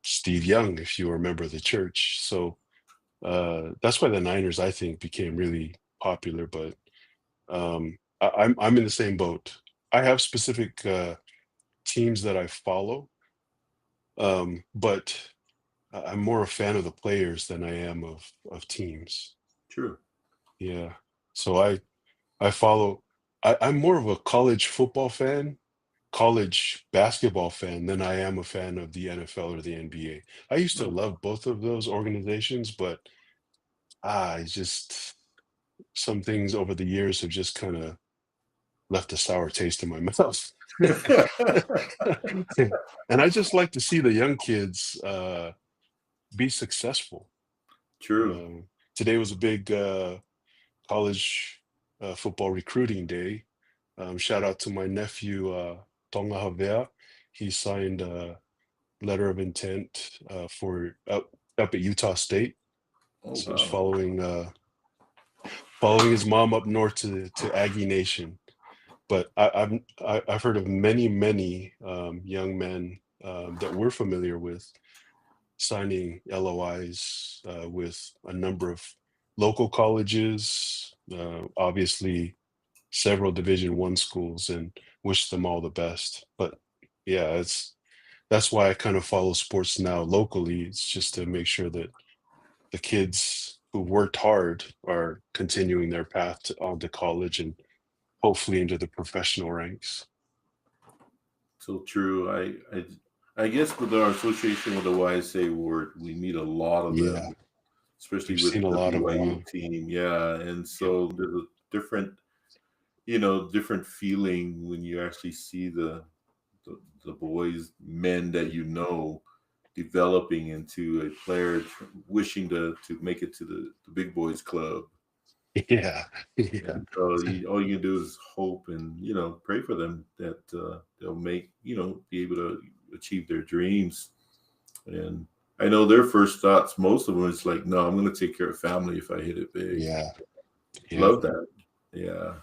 Steve Young, if you remember the church. So that's why the Niners, I think, became really popular. But I'm in the same boat. I have specific teams that I follow, but I'm more a fan of the players than I am of teams. True. Yeah. So I follow. I'm more of a college football fan, college basketball fan than I am a fan of the NFL or the NBA. I used to Oh, love both of those organizations, but I just some things over the years have just kind of left a sour taste in my mouth. And I just like to see the young kids be successful. true. Um, Today was a big college football recruiting day. Shout out to my nephew Tonga Havea. He signed a letter of intent for up at Utah State. Oh So he's wow. following his mom up north to Aggie Nation. But I've heard of many young men that we're familiar with signing LOIs with a number of local colleges, obviously several Division I schools, and wish them all the best. But yeah, that's why I kind of follow sports now locally. It's just to make sure that the kids who worked hard are continuing their path on to college and hopefully into the professional ranks. So true. I guess with our association with the YSA ward, we meet a lot of Yeah, them, especially we've with seen a the lot of them. BYU team. Yeah, and Yep. so there's a different, different feeling when you actually see the boys, men that developing into a player, wishing to make it to the big boys club. Yeah, yeah, And so all you can do is hope and pray for them that they'll make be able to achieve their dreams. And I know their first thoughts, most of them, is like, no, I'm going to take care of family if I hit it big. yeah, yeah. Love that. Yeah.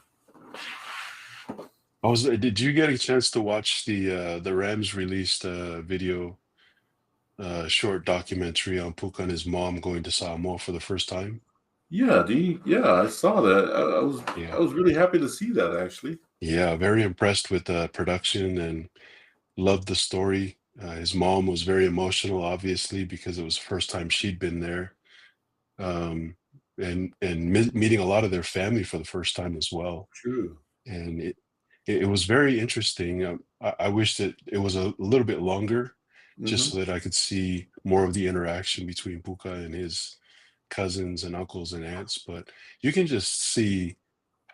Did you get a chance to watch the Rams released video short documentary on Puka and his mom going to Samoa for the first time? Yeah, yeah, I saw that. I was Yeah. I was really happy to see that actually. Yeah, very impressed with the production and loved the story. His mom was very emotional, obviously, because it was the first time she'd been there, um, and meeting a lot of their family for the first time as well. True. And it was very interesting. I wish that it was a little bit longer, just Hmm. so that I could see more of the interaction between Puka and his cousins and uncles and aunts. But you can just see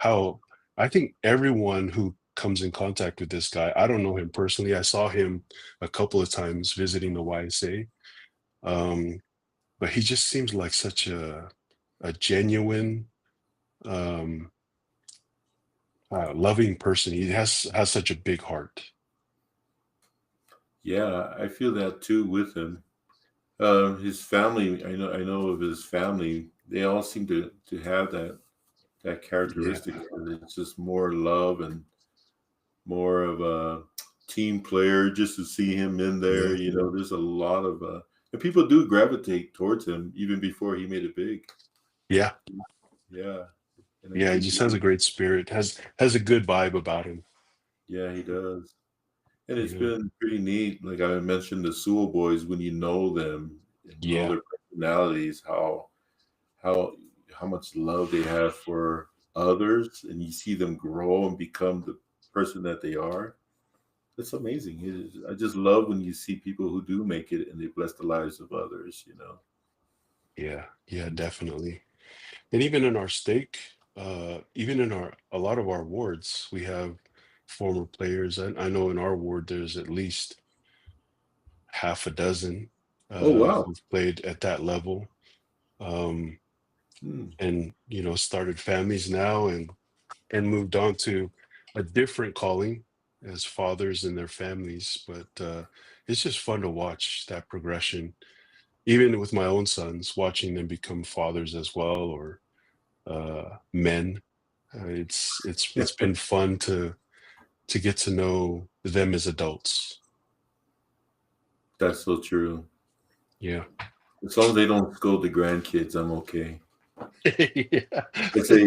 how I think everyone who comes in contact with this guy, I don't know him personally. I saw him a couple of times visiting the YSA, um, but he just seems like such a genuine, um, loving person. He has such a big heart. Yeah, I feel that too with him. His family, I know of his family. They all seem to have that Yeah, characteristic. It's just more love and more of a team player. Just to see him in there, yeah, there's a lot of and people do gravitate towards him even before he made it big. yeah, Yeah, and I yeah. He think just has a great spirit. Has a good vibe about him. yeah, he does. And it's Yeah, been pretty neat. Like I mentioned, the Sewell boys, when you know them and know yeah, their personalities, how how much love they have for others, and you see them grow and become the person that they are. It's amazing. I just love when you see people who do make it and they bless the lives of others. yeah, yeah. Definitely. And even in our stake, even in our a lot of our wards, we have former players. I know in our ward there's at least half a dozen Oh wow. who've played at that level, um, Hmm. and started families now and moved on to a different calling as fathers and their families. But it's just fun to watch that progression, even with my own sons, watching them become fathers as well, or men. It's been fun to get to know them as adults. That's so true. Yeah. As long as they don't scold the grandkids, I'm okay. Yeah. They say,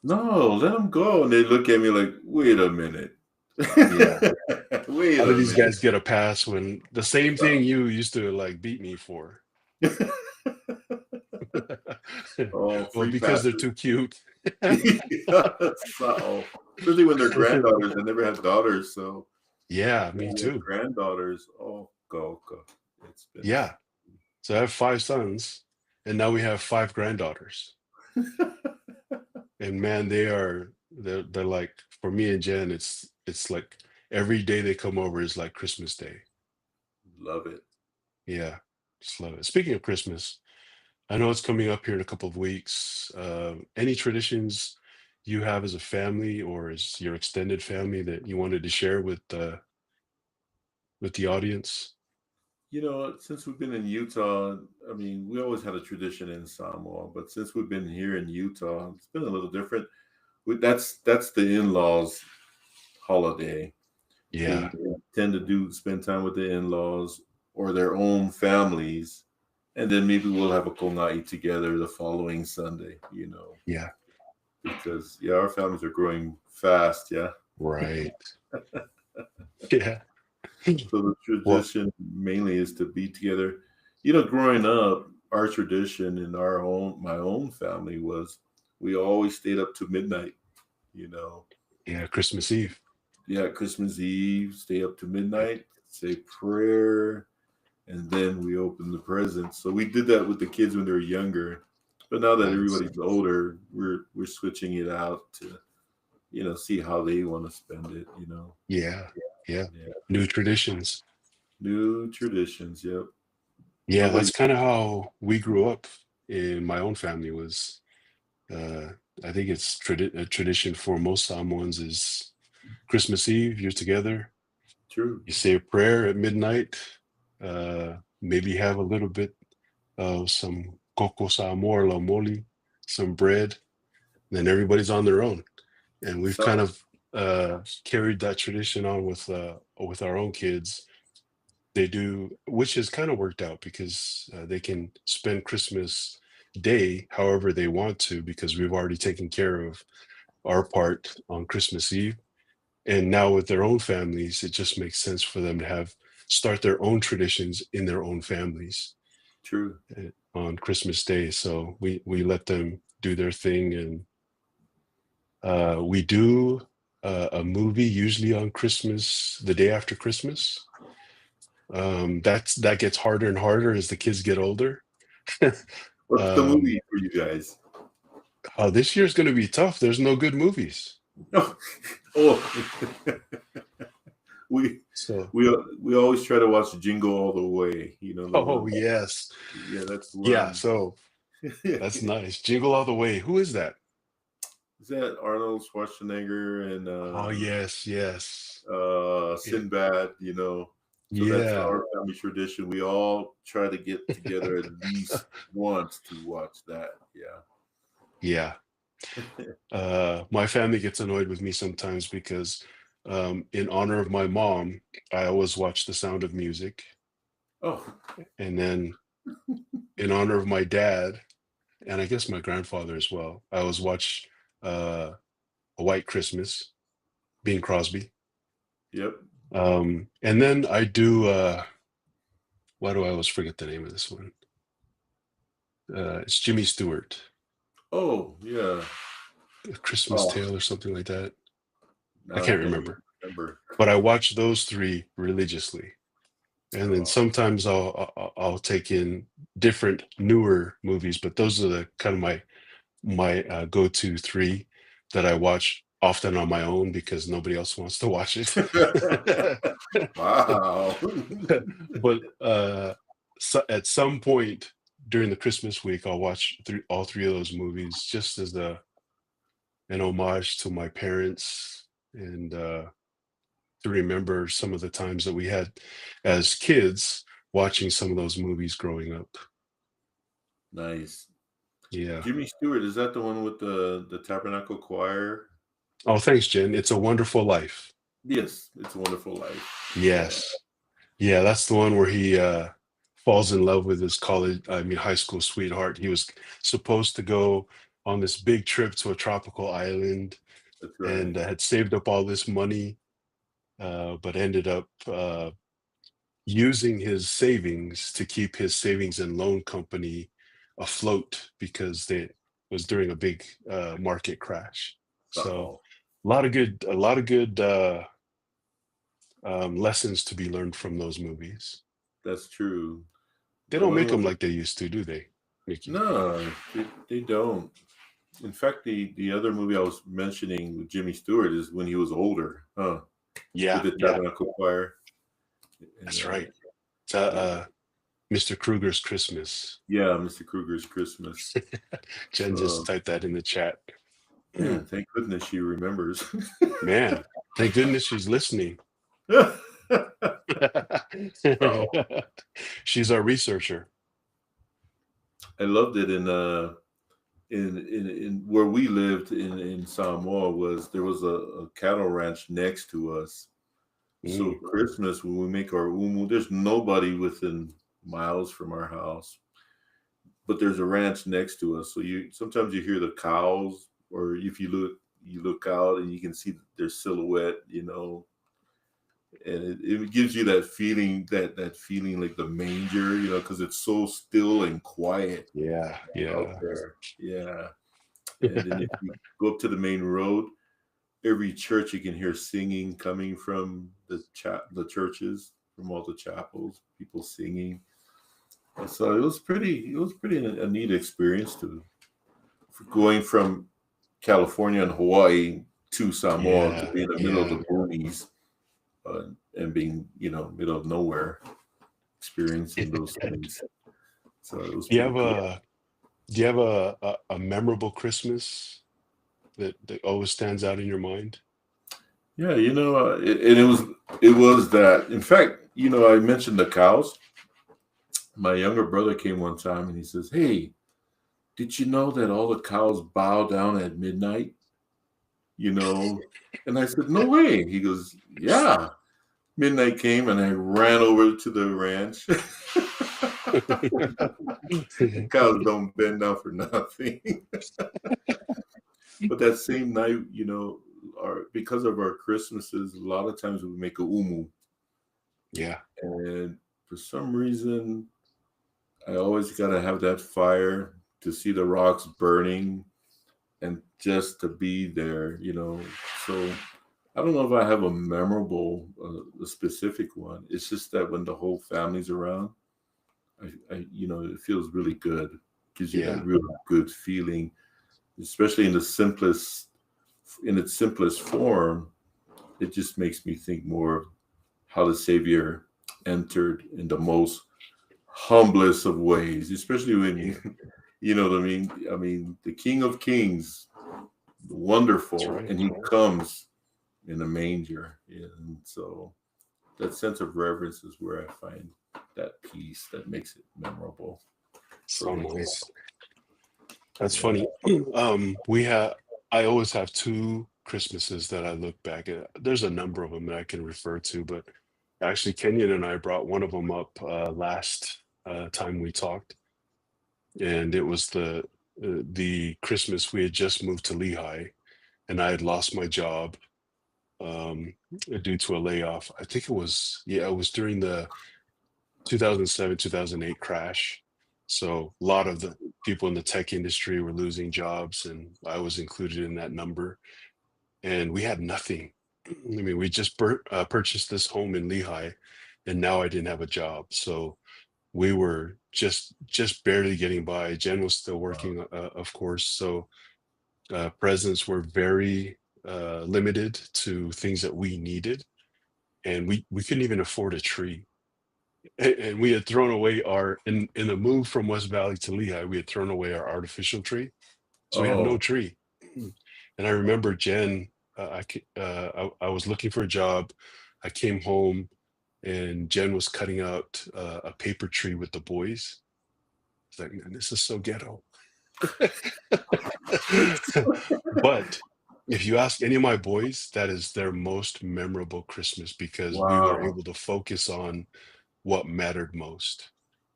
"No, let them go," and they look at me like, "Wait a minute." Yeah. Wait How do a these minute. guys get a pass when the same thing you used to like beat me for? Oh, Well, free because they're passes. too cute. So, especially when they're granddaughters. I never had daughters, so Yeah, me when we had too. granddaughters, oh, go, go. It's been Yeah. So I have five sons, and now we have five granddaughters. And man, they're like for me and Jen, it's like every day they come over is like Christmas Day. love it. Yeah, just love it. Speaking of Christmas, I know it's coming up here in a couple of weeks. Any traditions you have as a family or as your extended family that you wanted to share with the audience? Since we've been in Utah, I mean, we always had a tradition in Samoa, but since we've been here in Utah, it's been a little different. That's the in-laws holiday. Yeah, They tend to do spend time with the in-laws or their own families, and then maybe we'll have a kongai together the following Sunday. yeah, Because yeah, our families are growing fast. Yeah, right. Yeah. so the Well, tradition mainly is to be together. Growing up, our tradition in my own family was we always stayed up to midnight. You know, yeah, Christmas Eve. yeah, Christmas Eve, stay up to midnight, say prayer, and then we open the presents. So we did that with the kids when they were younger, but now that Nice. everybody's older, we're switching it out to see how they want to spend it. Yeah, yeah. Yeah, New traditions. new traditions. Yep. How Yeah, about that's you? kind of how we grew up in my own family was uh I think it's a tradition for most Samoans is Christmas Eve, you're together, True. you say a prayer at midnight, maybe have a little bit of some coco samor la moli, some bread, then everybody's on their own. And we've kind So of carried that tradition on with our own kids. They do, which has kind of worked out because they can spend Christmas Day however they want to because we've already taken care of our part on Christmas Eve. And now with their own families, it just makes sense for them to have start their own traditions in their own families true. on Christmas Day. So we let them do their thing, and we do a movie usually on Christmas, the day after Christmas. That gets harder and harder as the kids get older. What's the um, movie for you guys? this year's going to be tough. There's no good movies. Oh, oh. we So, we always try to watch Jingle All the Way. The oh one. yes, Yeah, that's yeah. one. So that's nice. Jingle all the way. Who is that? Is that Arnold Schwarzenegger and Oh yes, yes. Yeah, Sinbad? So that's yeah, our family tradition. We all try to get together at least once to watch that. yeah. Yeah. My family gets annoyed with me sometimes because, in honor of my mom, I always watch The Sound of Music, Oh, and then in honor of my dad, and I guess my grandfather as well, I always watch uh, A White Christmas, Bing Crosby. yep. And then I do. Why do I always forget the name of this one? It's Jimmy Stewart, Oh, yeah. A Christmas Oh, Tale or something like that. I now I can't can't even remember, remember. but I watch those three religiously. And then Oh, sometimes I'll take in different newer movies, but those are the kind of my go-to three that I watch often on my own because nobody else wants to watch it. wow. But so at some point during the Christmas week, I'll watch all three of those movies just as an homage to my parents and to remember some of the times that we had as kids watching some of those movies growing up. Nice. Yeah. Jimmy Stewart, is that the one with the Tabernacle Choir? Oh, thanks, Jen. It's a Wonderful Life. Yes, It's a Wonderful Life. Yeah. Yes. Yeah, that's the one where he falls in love with his high school sweetheart. He was supposed to go on this big trip to a tropical island That's and right. had saved up all this money. but ended up using his savings to keep his savings and loan company afloat because they was during a big market crash. So Oh, a lot of good lessons to be learned from those movies. that's true. They The don't one make them was like they used to, do they, Mickey? no, they don't. In fact, the other movie I was mentioning with Jimmy Stewart is when he was older, huh? With Yeah, the yeah, Tabernacle Choir. And, that's right. It's, yeah, Mr. Kruger's Christmas. yeah, Mr. Kruger's Christmas. Jen just Uh, typed that in the chat. yeah, thank goodness she remembers. Man, thank goodness she's listening. Oh, She's our researcher. I loved it in where we lived in Samoa was there was a cattle ranch next to us. So Mm, Christmas when we make our umu, there's nobody within miles from our house, but there's a ranch next to us. So you sometimes you hear the cows, or if you look out and you can see their silhouette, and it gives you that feeling that feeling like the manger, because it's so still and quiet yeah, out yeah. there. Yeah. And then if you go up to the main road, every church you can hear singing coming from the churches, from all the chapels, people singing. And so it was pretty a neat experience to going from California and Hawaii to Samoa to Yeah, be in the middle of yeah. the boonies, and being middle of nowhere, experiencing those things. So it was Do you pretty have cool. a memorable Christmas that always stands out in your mind? Yeah, and it was that. In fact, I mentioned the cows. My younger brother came one time and he says, "Hey, did you know that all the cows bow down at midnight?" You know, and I said, "No way." He goes, "Yeah." Midnight came and I ran over to the ranch. The cows don't bend down for nothing. But that same night, our because of our Christmases, a lot of times we make a umu, Yeah, and for some reason, I always gotta have that fire to see the rocks burning and just to be there. So I don't know if I have a memorable, a specific one. It's just that when the whole family's around, it feels really good. Gives you that yeah, real good feeling, especially in its simplest form. It just makes me think more of how the Savior entered in the most humblest of ways, especially when yeah. you know what I mean. I mean, the King of Kings, That's wonderful, right. and he comes in a manger, and so that sense of reverence is where I find that peace that makes it memorable for So me. nice. That's Yeah. funny. We have. I always have two Christmases that I look back at. There's a number of them that I can refer to, but actually, Kenyon and I brought one of them up last time we talked, and it was the Christmas we had just moved to Lehigh, and I had lost my job um, due to a layoff. I think it was, yeah, it was during the 2007 2008 crash. So a lot of the people in the tech industry were losing jobs, and I was included in that number. And we had nothing. I mean, we just purchased this home in Lehigh, and now I didn't have a job. So we were just barely getting by. Jen was still Wow. working, of course. So presents were very limited to things that we needed, and we couldn't even afford a tree. And we had thrown away our in the move from West Valley to Lehigh. We had thrown away our artificial tree, so we had no Oh, tree. And I remember Jen. I was looking for a job. I came home, and Jen was cutting out a paper tree with the boys. It's like, man, this is so ghetto. But if you ask any of my boys, that is their most memorable Christmas because we were wow. able to focus on what mattered most.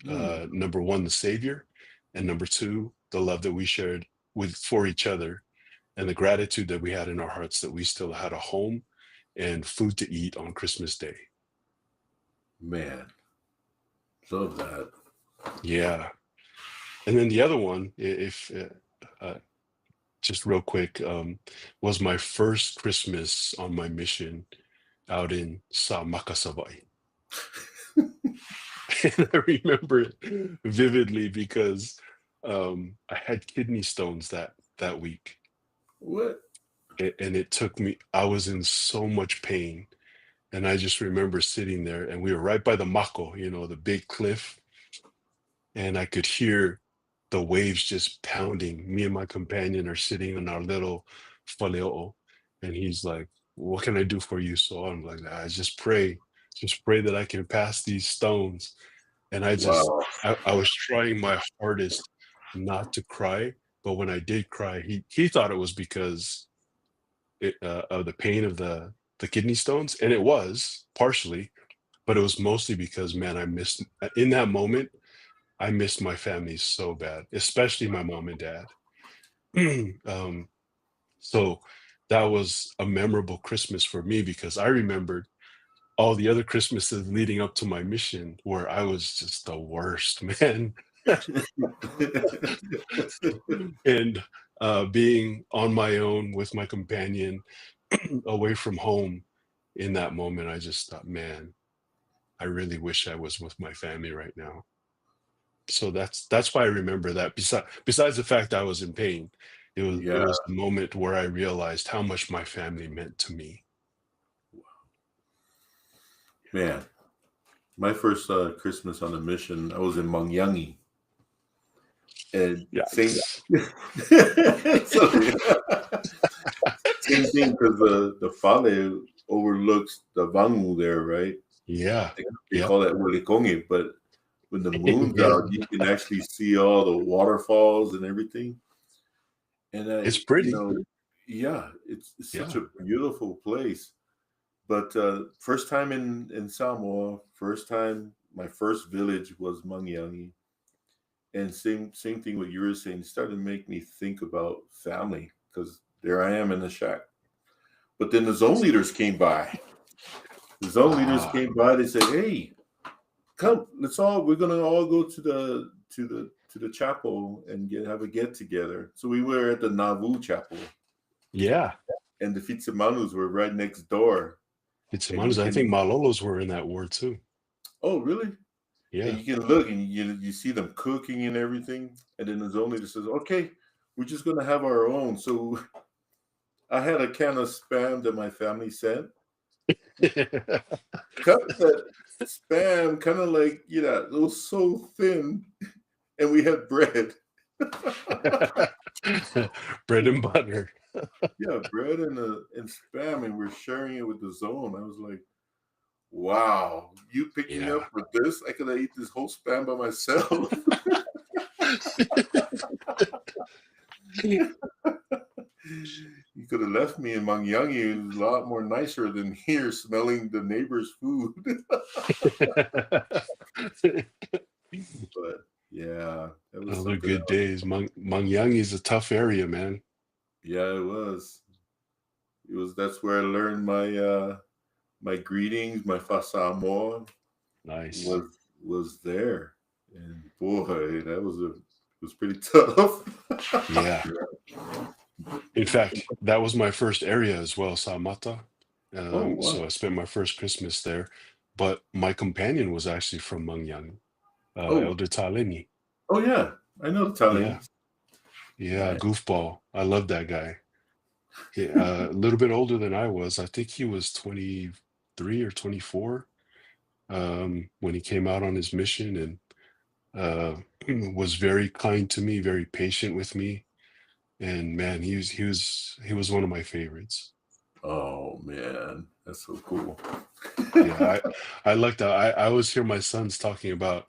Hmm. Number one, the Savior, and number two, the love that we shared with for each other, and the gratitude that we had in our hearts that we still had a home and food to eat on Christmas Day. Man, love that. Yeah. And then the other one, if just real quick, was my first Christmas on my mission out in Sa Makasabay. And I remember it vividly because I had kidney stones that week, What? and it took me. I was in so much pain, and I just remember sitting there, and we were right by the Mako, the big cliff, and I could hear the waves just pounding. Me and my companion are sitting on our little faleo, and he's like, "What can I do for you?" So I'm like, "I just pray that I can pass these stones." And Wow. I was trying my hardest not to cry, but when I did cry, he thought it was because of the pain of the kidney stones, and it was partially, but it was mostly because, man, I missed in that moment. I missed my family so bad, especially my mom and dad. um, so that was a memorable Christmas for me because I remembered all the other Christmases leading up to my mission where I was just the worst, man. And being on my own with my companion away from home in that moment, I just thought, man, I really wish I was with my family right now. So that's why I remember that. Besides the fact I was in pain, it Yeah, was the moment where I realized how much my family meant to me. man. My first Christmas on a mission, I was in Mangyangi, and same. Yikes. So, same thing because the Fale overlooks the Vangu there, right? Yeah. They Yeah. call that Wolikonge, but when the moon's Yeah. out, you can actually see all the waterfalls and everything. And It's pretty. yeah, it's such Yeah. a beautiful place. But first time in Samoa, first time, my first village was Mangyangi, and same thing what you were saying. It started to make me think about family because there I am in the shack. But then the zone leaders came by. The zone leaders Ah, came by. They said, "Hey, come, we're gonna all go to the chapel and have a get together." So we were at the Nauvoo chapel, yeah. and the Fitzimanus were right next door, It's and you I think can. Malolos were in that war too. Oh, really? And Yeah. you can look and you see them cooking and everything, and then the zone leader says, "Okay, we're just gonna have our own." So I had a can of spam that my family sent. Cut that spam kind of like it was so thin, and we had bread. Bread and butter. Yeah, bread and spam, and we're sharing it with the zone. I was like, "Wow, you picked me Yeah. up for this? I could have eat this whole spam by myself." You could have left me in Mangyangi. It was a lot more nicer than here, smelling the neighbor's food. But yeah, that was Those are something good else. days. Mangyang is a tough area, man. Yeah, it was. It was. That's where I learned my greetings. My fasamo Nice. was there, and boy, it was pretty tough. Yeah. In fact, that was my first area as well, Samata. Oh So wow. I spent my first Christmas there. But my companion was actually from Mangyang, Oh Elder Taleni. oh yeah. I know the Yeah. Taiwanese. Yeah. Nice. Goofball. I love that guy. A little bit older than I was. I think he was 23 or 24 when he came out on his mission, and was very kind to me, very patient with me. And man, he was one of my favorites. Oh man, that's so cool. Yeah, I like that. I always hear my sons talking about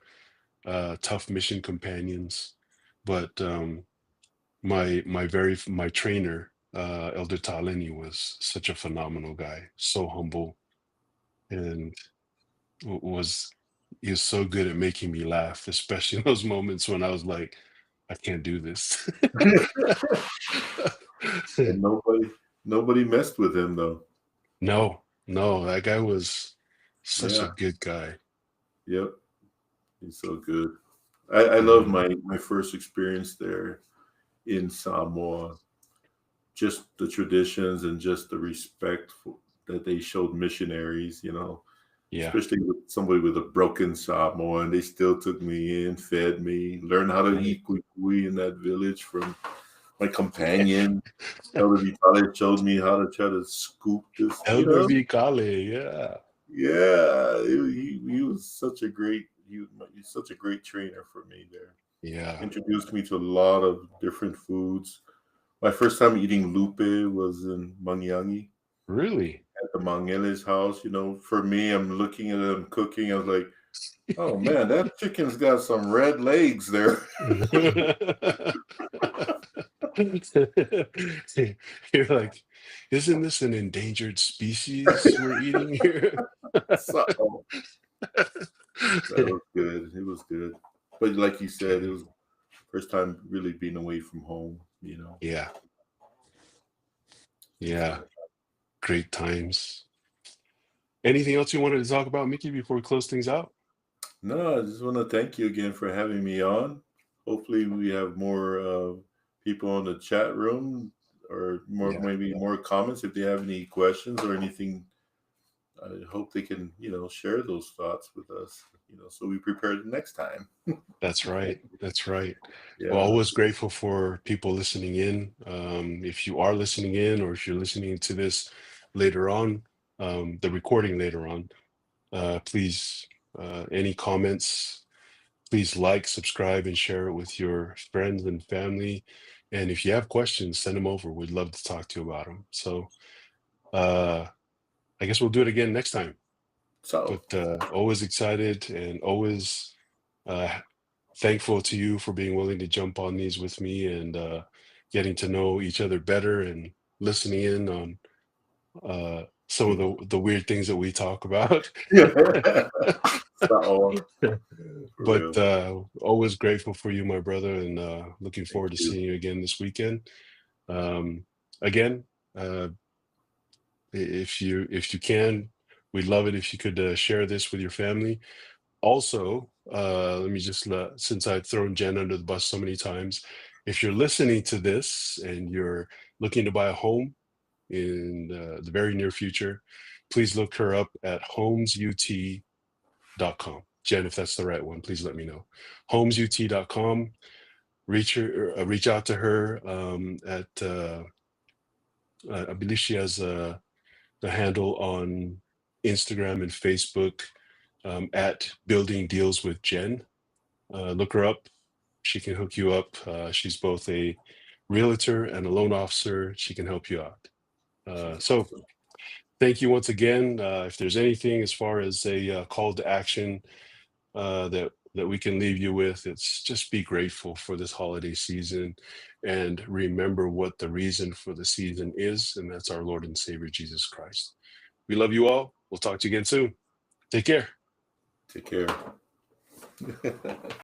tough mission companions, but my trainer, Elder Taleni, was such a phenomenal guy, so humble, and was he was so good at making me laugh, especially in those moments when I was like, I can't do this. And nobody messed with him though. No, No, that guy was such a Yeah. good guy. Yep. He's so good. I love Mhm. my first experience there in Samoa. Just the traditions and just the respect that they showed missionaries, Yeah. especially with somebody with a broken Samoan. They still took me in, fed me, learned how to Right. eat kukui in that village from my companion. Elder Vitale showed me how to try to scoop this, Elder Vicale, yeah. Yeah, he was such a he's such a great trainer for me there. Yeah. Introduced me to a lot of different foods. My first time eating lupe was in Manyangi Really? at the Mangele's house. For me, I'm looking at them cooking. I was like, oh man, that chicken's got some red legs there. You're like, isn't this an endangered species we're eating here? So that was good. It was good. But like you said, it Okay. was first time really being away from home. Yeah. Yeah. So Great times. Anything else you wanted to talk about, Mickey, before we close things out? no, I just want to thank you again for having me on. Hopefully, we have more people on the chat room, or Yeah. maybe more comments if they have any questions or anything. I hope they can, share those thoughts with us, so we prepare the next time. That's right. That's right. Well, Yeah. always grateful for people listening in. If you are listening in, or if you're listening to this later on, the recording later on, please, any comments, please like, subscribe, and share it with your friends and family. And if you have questions, send them over. We'd love to talk to you about them. So uh, I guess we'll do it again next time. So, But always excited and always uh, thankful to you for being willing to jump on these with me and getting to know each other better and listening in on some of the weird things that we talk about. so for But real. always grateful for you, my brother, and looking Thank forward to you. seeing you again this weekend. Um, again, if you can, we'd love it if you could share this with your family. Also, let me just since I've thrown Jen under the bus so many times, if you're listening to this and you're looking to buy a home in the very near future, please look her up at homesut.com. Jen, if that's the right one, please let me know. Homesut.com. Reach out to her at I believe she has the handle on Instagram and Facebook at Building Deals with Jen. Look her up. She can hook you up. She's both a realtor and a loan officer. She can help you out. So thank you once again. If there's anything as far as a call to action that we can leave you with, it's just be grateful for this holiday season and remember what the reason for the season is, and that's our Lord and Savior Jesus Christ. We love you all. We'll talk to you again soon. Take care. Take care.